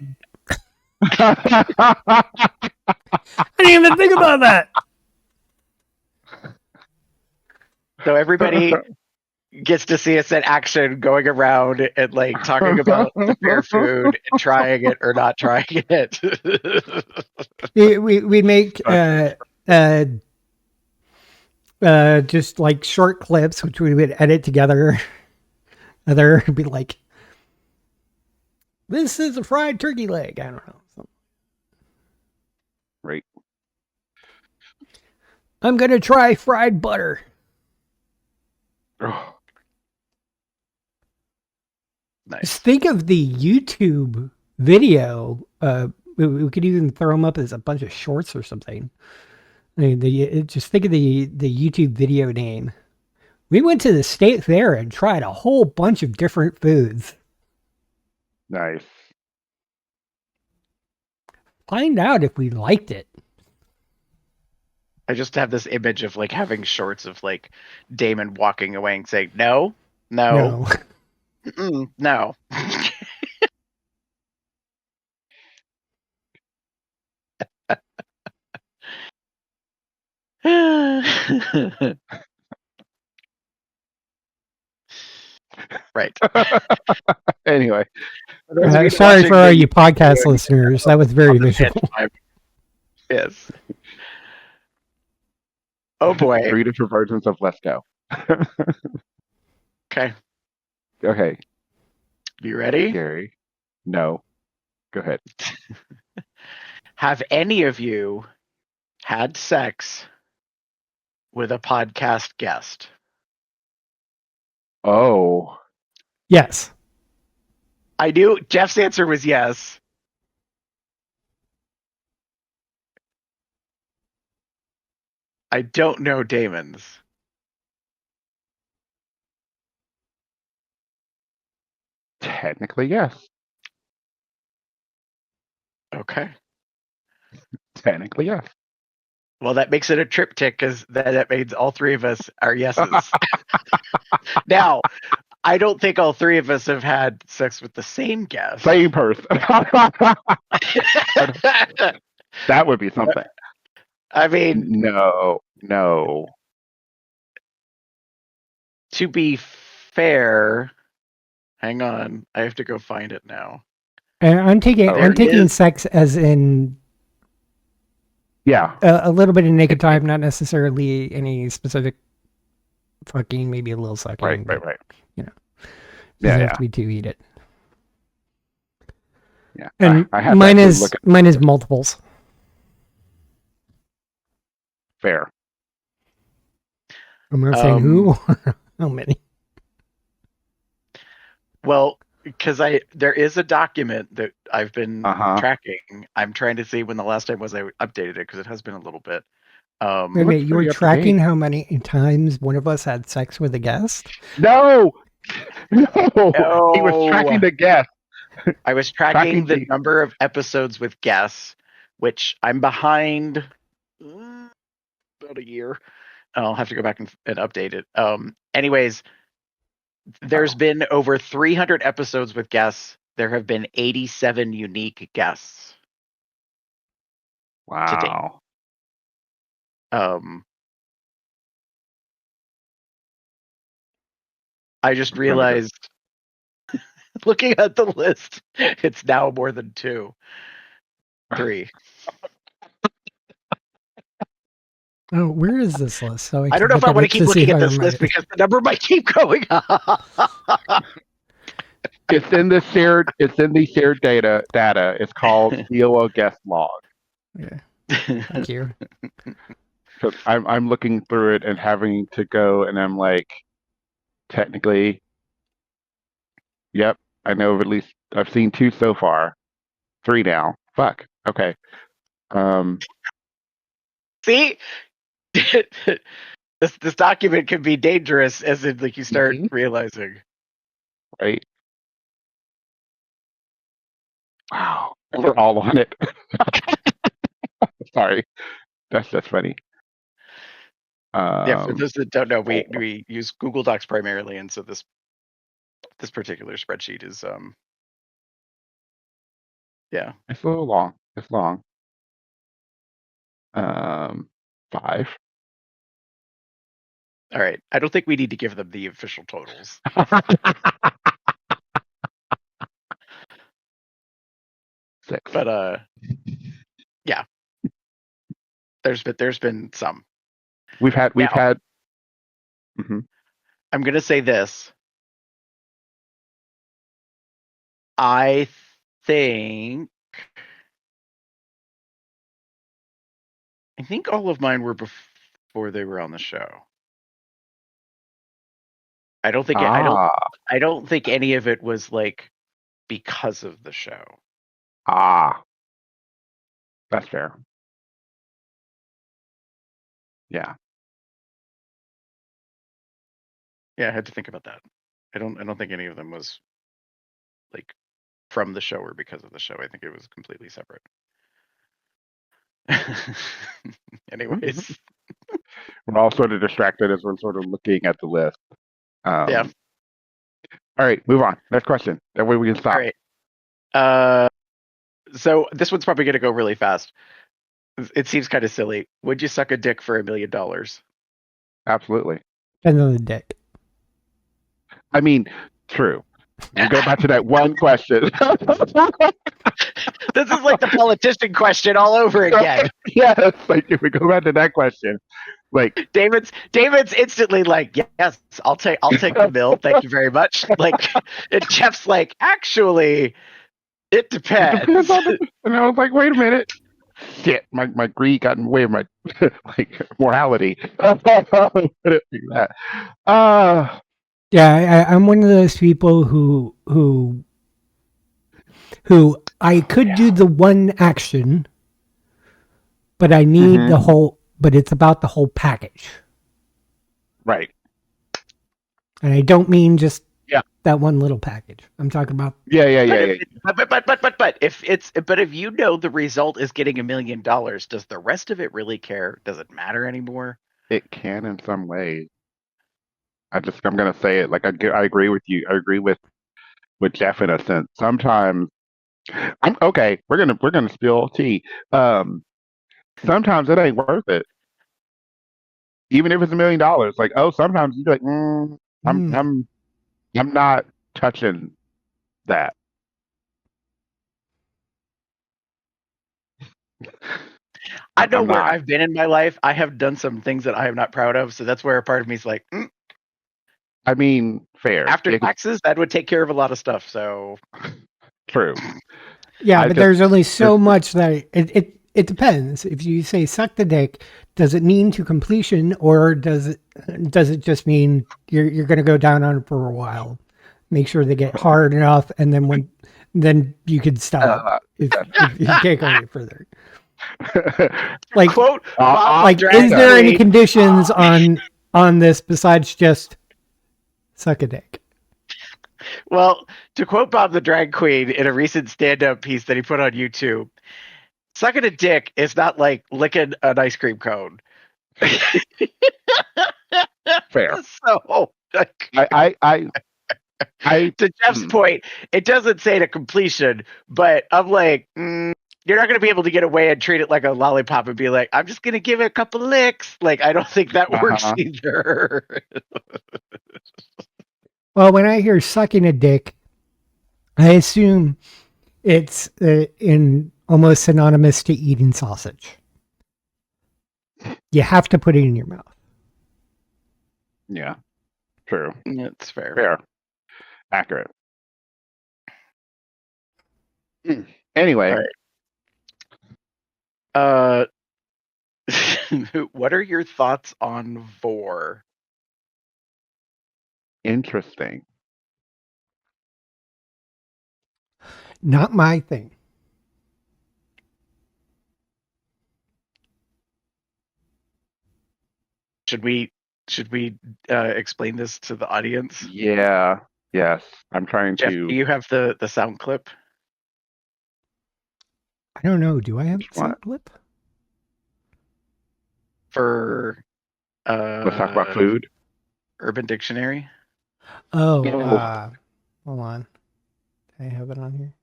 I didn't even think about that. So everybody gets to see us in action, going around and like talking about the fair food and trying it or not trying it. we make just like short clips, which we would edit together. Other be like, this is a fried turkey leg. I don't know. Right. I'm gonna try fried butter. Oh, Nice. Just think of the YouTube video. We could even throw them up as a bunch of shorts or something. I mean, just think of the YouTube video name. We went to the state fair and tried a whole bunch of different foods. nice. Find out if we liked it. I just have this image of like having shorts of like Damon walking away and saying, no. No. No. Right. Anyway, For those of you Sorry watching for all the you podcast video, listeners. That was very visual. Yes. Oh boy. 3 different versions of Let's Go. Okay. Okay, You ready? Gary. No. Go ahead. Have any of you had sex with a podcast guest? Oh. Yes. I knew Jeff's answer was yes. I don't know Damon's. Technically, yes. Okay. Technically, yes. Well, that makes it a triptych because that means all three of us are yeses. Now, I don't think all three of us have had sex with the same guest. Same person. That would be something. I mean, No. to be fair, hang on, I have to go find it now. And I'm taking Oh, I'm it taking is. sex as in Yeah. a little bit of naked time, not necessarily any specific fucking, maybe a little sucking. Right. but Yeah, Doesn't yeah. have to be too eat it. Yeah. And I had mine to is look at mine is multiples. fair. I'm not saying who or how many. Well, because there is a document that I've been Uh-huh. tracking. I'm trying to see when the last time was I updated it because it has been a little bit. Wait, Looks you were pretty up to tracking date. how many times one of us had sex with a guest? No. He was tracking Oh, the guest. I was tracking the number of episodes with guests, which I'm behind about a year. I'll have to go back and update it. Anyways, there's been over 300 episodes with guests. There have been 87 unique guests to date. Wow. I just Really good. realized, looking at the list, it's now more than 2, 3. Oh, where is this list? So I don't know if I want to keep looking at this list because the number might keep going up. It's in the shared data. It's called COL guest log. Yeah. Thank you. Because I'm looking through it and having to go, and I'm like, technically, yep, I know of at least I've seen 2 so far, 3 now. Fuck. Okay. See, this document can be dangerous as in like you start realizing. Right. Wow. And we're all on it. Sorry. That's funny. Yeah, for those that don't know, we use Google Docs primarily, and so this particular spreadsheet is yeah. It's a little long. It's long. 5. All right. I don't think we need to give them the official totals. 6. But yeah. There's been some. We've had I'm gonna say this. I think all of mine were before they were on the show. I don't think I don't think any of it was like because of the show. That's fair. Yeah. Yeah, I had to think about that. I don't think any of them was like from the show or because of the show. I think it was completely separate. Anyways. We're all sort of distracted as we're sort of looking at the list. Yeah. All right, move on. Next question. That way we can stop. All right. So this one's probably going to go really fast. It seems kind of silly. Would you suck a dick for $1 million? Absolutely. Depends on the dick. I mean, true. We go back to that one question. This is like the politician question all over again. Yes, like if we go back to that question, like David's instantly like, yes, I'll take the bill. Thank you very much. Like, and Jeff's like, actually, it it depends depends. on the, and I was like, wait a minute. Shit, my greed got in the way of my like morality. Put it like that. Yeah, I'm one of those people who I could do the one action, but I need the whole. But it's about the whole package, Right. and I don't mean just Yeah. that one little package. I'm talking about. Yeah. But if you know the result is getting $1 million, does the rest of it really care? Does it matter anymore? It can in some ways. I'm gonna say it. Like I agree with you. I agree with Jeff in a sense. Sometimes I'm okay. We're gonna spill tea. Sometimes it ain't worth it. Even if it's $1 million. Like, oh, sometimes you're like, I'm not touching that. I know I'm where not. I've been in my life. I have done some things that I am not proud of. So that's where a part of me is like, I mean, fair. after Yeah, taxes, that would take care of a lot of stuff. So true. Yeah, I but just- there's only so much that it depends. If you say suck the dick, does it mean to completion, or does it just mean you're going to go down on it for a while, make sure they get hard enough, and then you could stop if you can't go any further. Like quote Bob like Drag is there any Queen, conditions on this besides just suck a dick? well, to quote Bob the Drag Queen in a recent stand-up piece that he put on YouTube, sucking a dick is not like licking an ice cream cone. Fair. So, like, I to Jeff's point, it doesn't say to completion, but I'm like, you're not going to be able to get away and treat it like a lollipop and be like, I'm just going to give it a couple licks. Like, I don't think that works either. Well, when I hear sucking a dick, I assume it's in almost synonymous to eating sausage. You have to put it in your mouth. Yeah. True. It's fair. Fair. Accurate. Anyway. All right. What are your thoughts on Vor? Interesting. Not my thing. Should we explain this to the audience? Yeah. Yes. I'm trying Jeff, to. do you have the sound clip I don't know. Do I have the sound What? clip? for Let's talk about food. Urban Dictionary? Oh, Oh. hold on. Do I have it on here?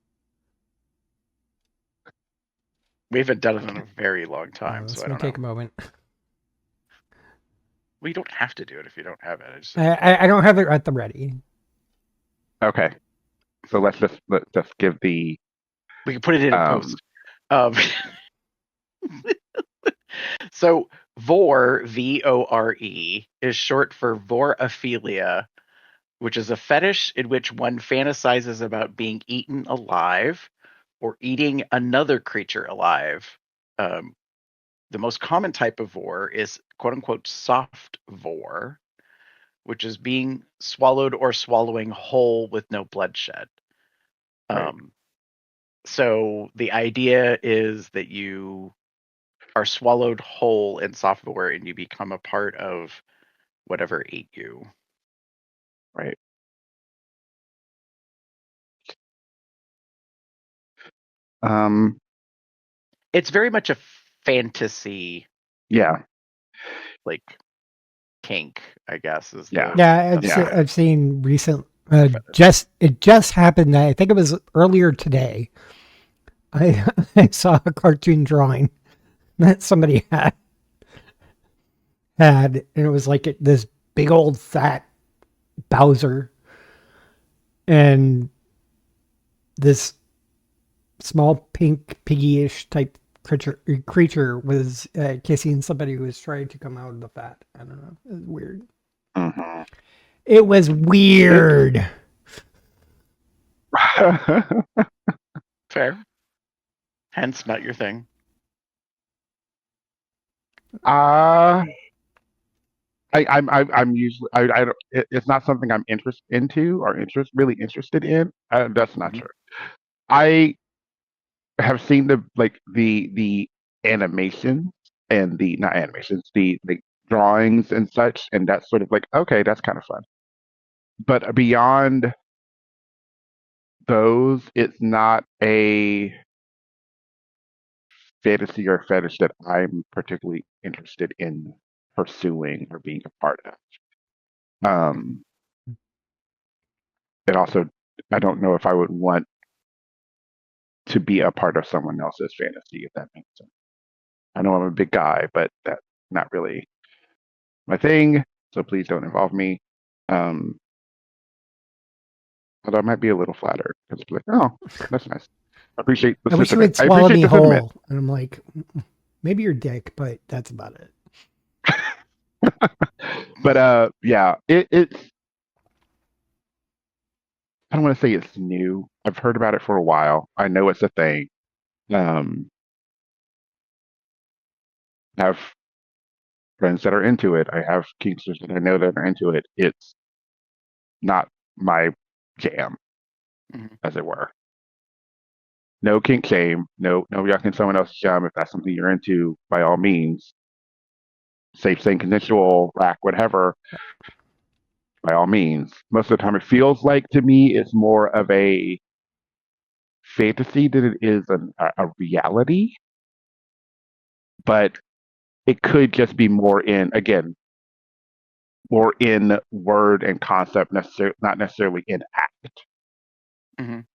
We haven't done it in a very long time, This so I may don't take know. a moment. We don't have to do it if you don't have it. I don't have it at the ready. Okay. So let's just give the. We can put it in a post. So Vor, VORE, is short for vorophilia, which is a fetish in which one fantasizes about being eaten alive or eating another creature alive. The most common type of vor is quote unquote soft vor, which is being swallowed or swallowing whole with no bloodshed. Right. So the idea is that you are swallowed whole in soft vor and you become a part of whatever ate you. Right. It's very much a fantasy, Yeah. like kink, I guess. Is Yeah. I've seen recent. It just happened. I think it was earlier today. I saw a cartoon drawing that somebody had, and it was like this big old fat Bowser, and this small pink piggy-ish type creature was kissing somebody who was trying to come out of the fat. I don't know. It was weird. Mhm. It was weird. Fair. Hence, not your thing. I'm usually I don't it's not something I'm really interested in. That's not Mhm. true. I have seen the animations and the not animations the drawings and such, and that's sort of like okay, that's kind of fun. But beyond those, it's not a fantasy or fetish that I'm particularly interested in pursuing or being a part of. Um, and also, I don't know if I would want to be a part of someone else's fantasy, if that makes sense. I know I'm a big guy, but that's not really my thing. So please don't involve me. Um, although I might be a little flattered because it's like, oh, that's nice. I appreciate the I wish you sentiment. would I swallow appreciate me the sentiment. whole. And I'm like, maybe your dick, but that's about it. But yeah, it's I don't want to say it's new. I've heard about it for a while. I know it's a thing. Um, I have friends that are into it. I have kinksters that I know that are into it. It's not my jam, Mhm. as it were. No kink shame. No yucking someone else's jam. If that's something you're into, by all means, safe, sane, consensual, rack, whatever. By all means. Most of the time, it feels like to me it's more of a fantasy than it is a reality. But it could just be more in again more in word and concept, not necessarily in act. Mhm.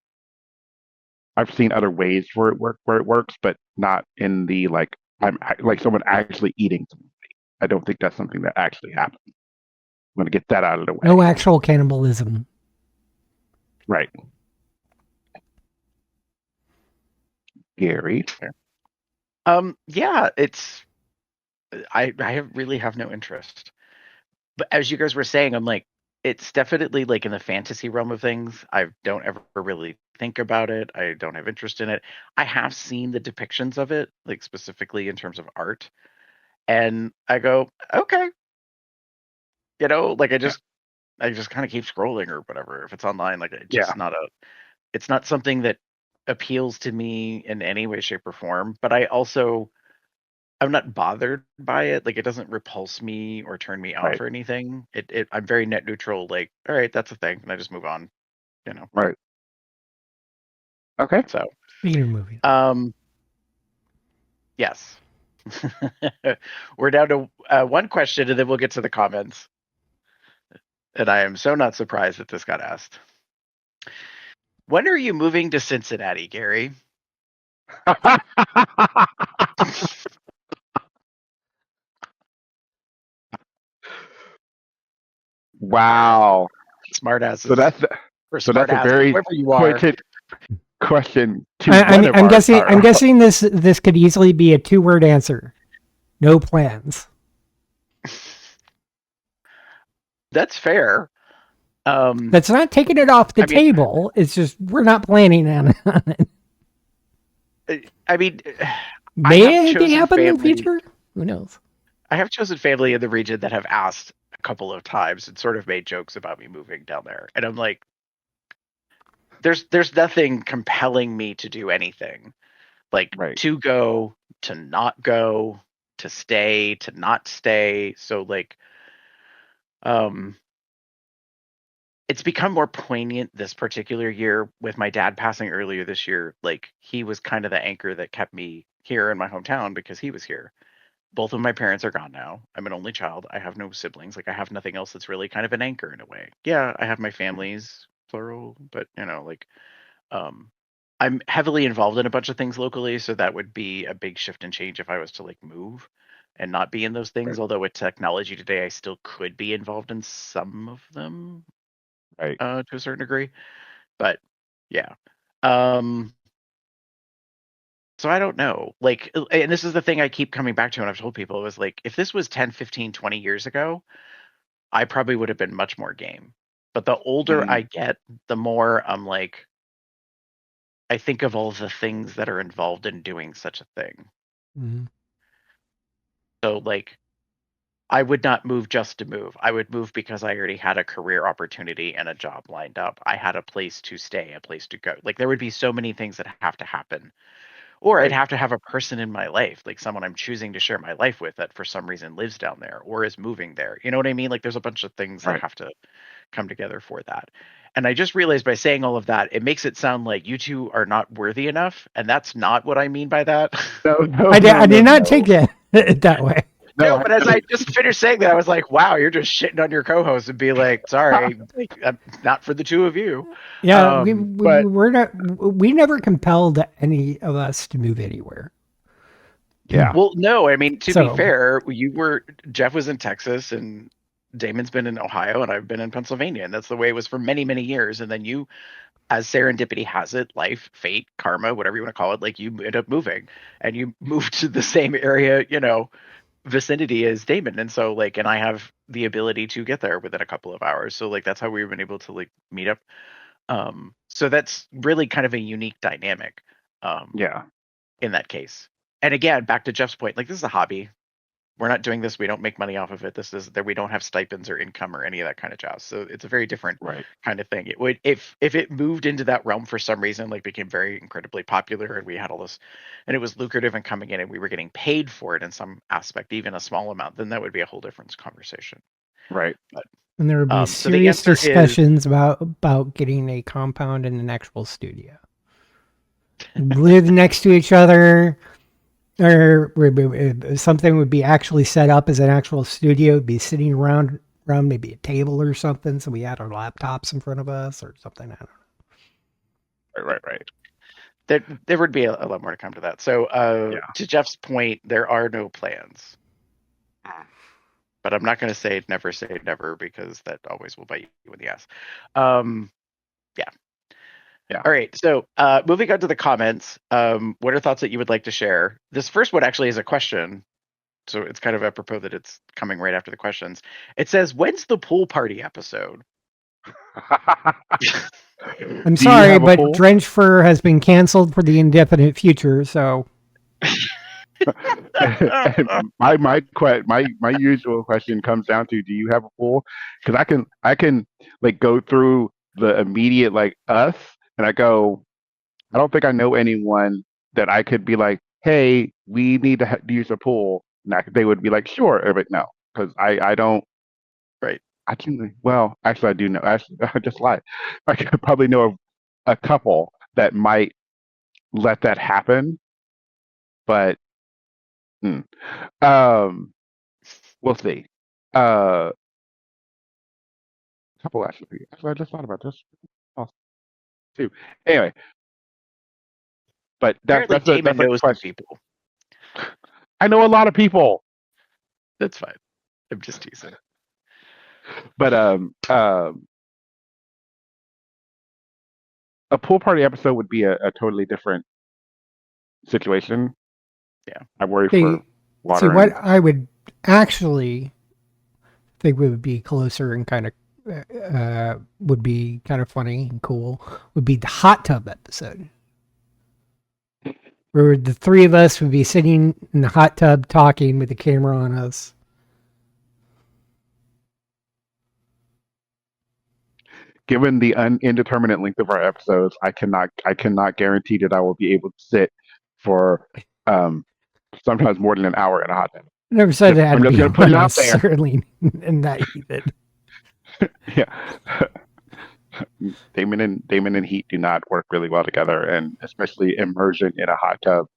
I've seen other ways where it works, but not in the like like someone actually eating somebody. I don't think that's something that actually happens. I'm going to get that out of the No way. actual cannibalism. Right, Gary. Fair. Yeah, it's really have no interest. But as you guys were saying, I'm like, it's definitely like in the fantasy realm of things. I don't ever really think about it. I don't have interest in it. I have seen the depictions of it, like specifically in terms of art, and I go, okay, like Yeah, I just kind of keep scrolling or whatever. If it's online, like yeah, it's not something that appeals to me in any way, shape, or form. But I'm not bothered by it. Like it doesn't repulse me or turn me off right, or anything. I'm very net neutral. Like, all right, that's a thing, and I just move on. You know. right. Okay. So, Speaking of moving. yes. We're down to one question, and then we'll get to the comments. And I am so not surprised that this got asked. When are you moving to Cincinnati, Gary? Wow. So Smartasses that's or so that's a smartass, very whoever you are. pointed question to I one mean, of our I'm guessing this could easily be a 2-word answer. No plans. That's fair. That's not taking it off the I mean, table. It's just we're not planning on it. I mean, I May have anything chosen happen in the family. future? Who knows? I have chosen family in the region that have asked a couple of times and sort of made jokes about me moving down there, and I'm like, there's nothing compelling me to do anything, like right, to go, to not go, to stay, to not stay. So like, um, it's become more poignant this particular year with my dad passing earlier this year. Like he was kind of the anchor that kept me here in my hometown because he was here. Both of my parents are gone now. I'm an only child. I have no siblings. Like I have nothing else that's really kind of an anchor in a way. Yeah, I have my families, plural, but like um I'm heavily involved in a bunch of things locally, so that would be a big shift and change if I was to like move and not be in those things. right, Although with technology today I still could be involved in some of them. Right. to a certain degree. But yeah. So I don't know. Like, and this is the thing I keep coming back to, and I've told people, it was like, if this was 10, 15, 20 years ago, I probably would have been much more game. But the older I get, the more I'm like, I think of all the things that are involved in doing such a thing. Mhm. So, like, I would not move just to move. I would move because I already had a career opportunity and a job lined up. I had a place to stay, a place to go. Like, there would be so many things that have to happen. Or I'd Right. have to have a person in my life, like someone I'm choosing to share my life with that for some reason lives down there or is moving there. You know what I mean? Like, there's a bunch of things that Right. have to come together for that. And I just realized by saying all of that, it makes it sound like you two are not worthy enough. And that's not what I mean by that. No, no, I no, did no, not no. take it that way. No, No, but as I just finished saying that, I was like, wow, you're just shitting on your co-host and be like, sorry, not for the two of you. Yeah, but we're not. We never compelled any of us to move anywhere. yeah, Well, no, I mean, to be So fair, Jeff was in Texas and Damon's been in Ohio and I've been in Pennsylvania. And that's the way it was for many, many years. And then you, as serendipity has it, life, fate, karma, whatever you want to call it, like you end up moving and you moved to the same area, vicinity as Damon. And so like, and I have the ability to get there within a couple of hours. So like, that's how we've been able to like meet up. So that's really kind of a unique dynamic. yeah, In that case. And again, back to Jeff's point, like this is a hobby. We're not doing this. We don't make money off of it. This is that we don't have stipends or income or any of that kind of jazz. So it's a very different right, kind of thing. It would if it moved into that realm for some reason, like became very incredibly popular and we had all this and it was lucrative and coming in and we were getting paid for it in some aspect, even a small amount, then that would be a whole different conversation. right. But and there would be so the serious answer is discussions about getting a compound in an actual studio. Live next to each other, or something would be actually set up as an actual studio. Be sitting around maybe a table or something, so we had our laptops in front of us or something. I don't know. Right. there would be a lot more to come to that. So Yeah. to Jeff's point, there are no plans. But I'm not going to say never because that always will bite you in the ass. Yeah. Yeah. All right. So moving on to the comments, what are thoughts that you would like to share? This first one actually is a question. So it's kind of apropos that it's coming right after the questions. It says, when's the pool party episode? I'm Do you sorry, have a but pool? Drench Fur has been canceled for the indefinite future. So my usual question comes down to, do you have a pool? Because I can like go through the immediate like us, and I go, I don't think I know anyone that I could be like, hey, we need to use a pool. And they would be like, sure, but no, because I don't. Right. I can, well, actually, I do know. Actually, I just lied. I could probably know a couple that might let that happen, but mm, um, we'll see. A couple actually. Actually, I just thought about this also, too. Anyway, but Apparently, Damon that's a knows some question. people. I know a lot of people, That's fine. I'm just teasing. but a pool party episode would be a totally different situation. Yeah. I worry see, for water what and I would actually think would be closer and kind of would be kind of funny and cool would be the hot tub episode, where the three of us would be sitting in the hot tub talking with the camera on us. given the indeterminate length of our episodes, I cannot guarantee that I will be able to sit for um, sometimes more than an hour in a hot tub. Never said it had I'm to just be gonna put it out there. necessarily in that heated. Yeah. Damon and heat do not work really well together, and especially immersion in a hot tub.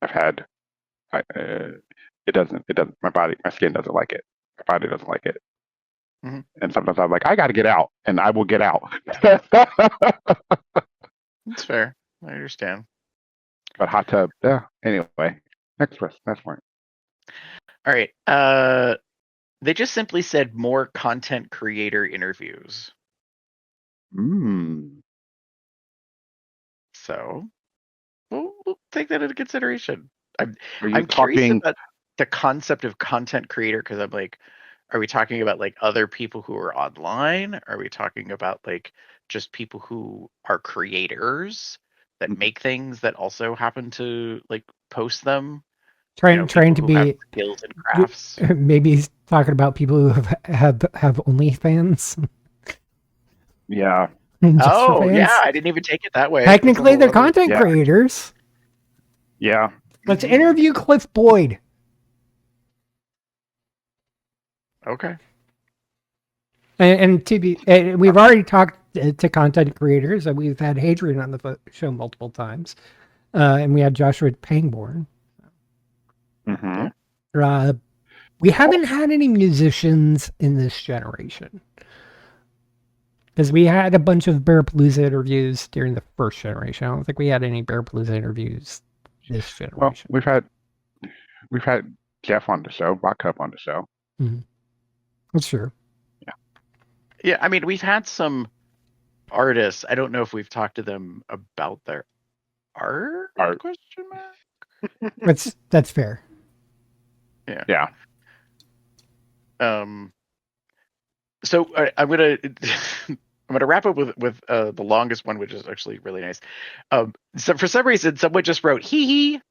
I've had it doesn't my skin doesn't like it. My body doesn't like it. Mhm. And sometimes I'm like, I got to get out, and I will get out. That's fair. I understand. But hot tub, yeah. Anyway, next point. All right. They just simply said more content creator interviews. So we'll take that into consideration. I'm curious about the concept of content creator because I'm like, are we talking about like other people who are online? Are we talking about like just people who are creators that make things that also happen to like post them? Trying People to who have be skills and crafts. maybe he's talking about people who have OnlyFans. Yeah. Just for Oh, yeah, fans. I didn't even take it that way. Technically, they're That's a whole other- content creators. Yeah. Let's interview Cliff Boyd. Okay. And to be, we've already talked to content creators, and we've had Hadrian on the show multiple times, and we had Joshua Pangborn. Mm-hmm. We haven't had any musicians in this generation because we had a bunch of Bearpalooza interviews during the first generation. I don't think we had any Bearpalooza interviews this generation. Well, we've had Jeff on the show, Rock Cup on the show. Mm-hmm. That's true. Yeah, I mean, we've had some artists. I don't know if we've talked to them about their art? Question mark? That's fair. Yeah. Yeah. So I'm gonna I'm gonna wrap up with the longest one, which is actually really nice. So for some reason, someone just wrote hee hee.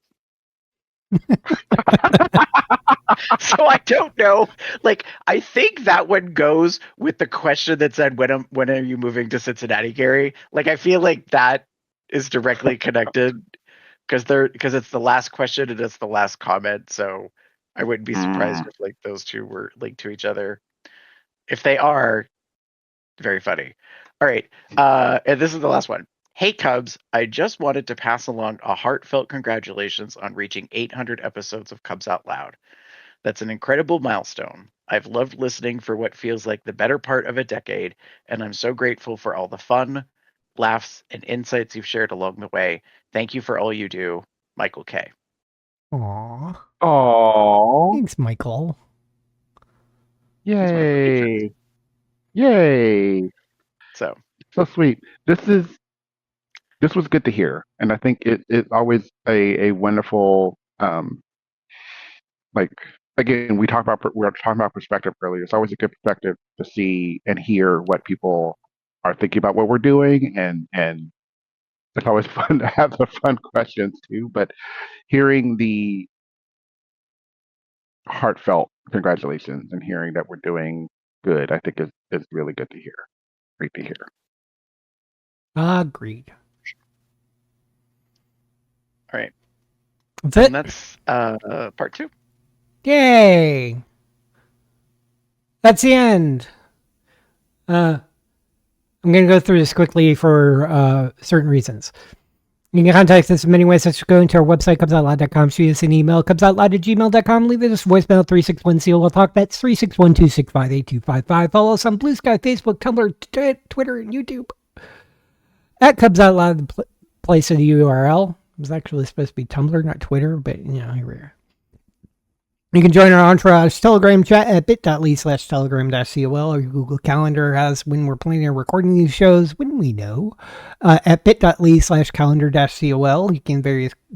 So I don't know. Like, I think that one goes with the question that said, when are you moving to Cincinnati, Gary? Like, I feel like that is directly connected because it's the last question and it's the last comment. So I wouldn't be surprised if like those two were linked to each other. If they are, very funny. All right. And this is the last one. Hey Cubs, I just wanted to pass along a heartfelt congratulations on reaching 800 episodes of Cubs Out Loud. That's an incredible milestone. I've loved listening for what feels like the better part of a decade, and I'm so grateful for all the fun, laughs, and insights you've shared along the way. Thank you for all you do, Michael K. Aww. Aww. Thanks, Michael. Yay. Yay. So sweet. This was good to hear. And I think it's always a wonderful like again, we were talking about perspective earlier. It's always a good perspective to see and hear what people are thinking about what we're doing and it's always fun to have the fun questions too. But hearing the heartfelt congratulations and hearing that we're doing good, I think is really good to hear. Great to hear. Agreed. all right. That's it. And that's part 2. Yay! That's the end. I'm going to go through this quickly for certain reasons. You can contact us in many ways, such as going to our website, cubsoutloud.com, shoot us an email, cubsoutloud@gmail.com, leave us a voicemail, 361-COL-TALK, that's 361-265-8255. Follow us on Blue Sky, Facebook, Tumblr, Twitter, and YouTube. At Cubs Out Loud, the place of the URL. It was actually supposed to be Tumblr, not Twitter, but, here we are. You can join our Entourage Telegram chat at bit.ly/telegram-col, or your Google Calendar has when we're planning on recording these shows, when we know, at bit.ly/calendar-col. You can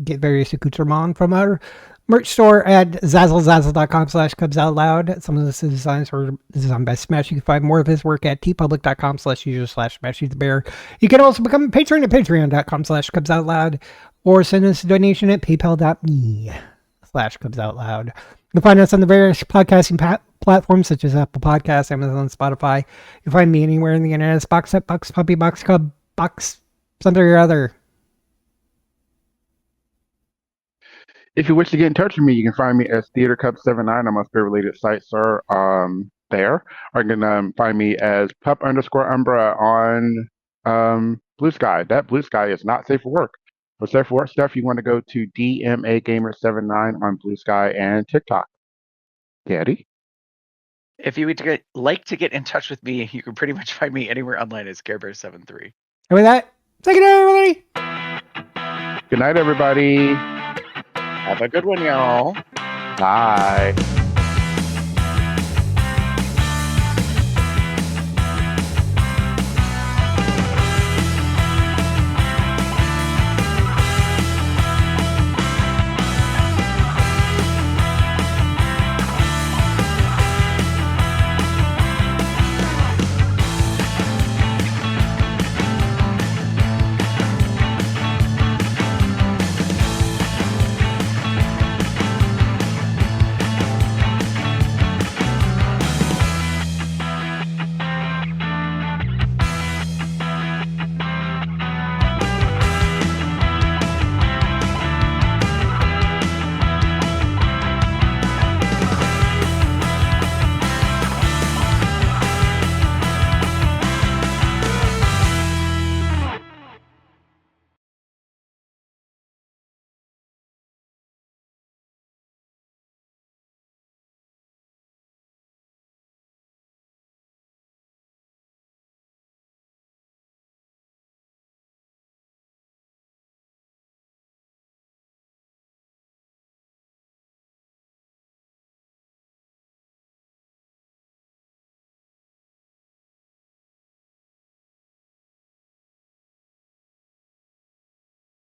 get various accoutrements from our merch store at zazzlezazzle.com/cubsoutloud. Some of this is designed by Smash. You can find more of his work at tpublic.com/user/SmashyTheBear. You can also become a patron at patreon.com/cubsoutloud, or send us a donation at paypal.me/cubsoutloud. You can find us on the various podcasting platforms such as Apple Podcasts, Amazon, Spotify. You can find me anywhere in the internet as Boxset, Box Puppy, Box Cub, Box something or other. If you wish to get in touch with me, you can find me as Theater Cup 79 on my spirit-related sites are there. Or you can find me as Pup_Umbra on Blue Sky. That Blue Sky is not safe for work. For safe for work stuff, you want to go to DMAGamer79 on Blue Sky and TikTok. Daddy? If you would like to get in touch with me, you can pretty much find me anywhere online as ScareBear73. And with that, take it out, everybody. Good night, everybody. Have a good one, y'all. Bye.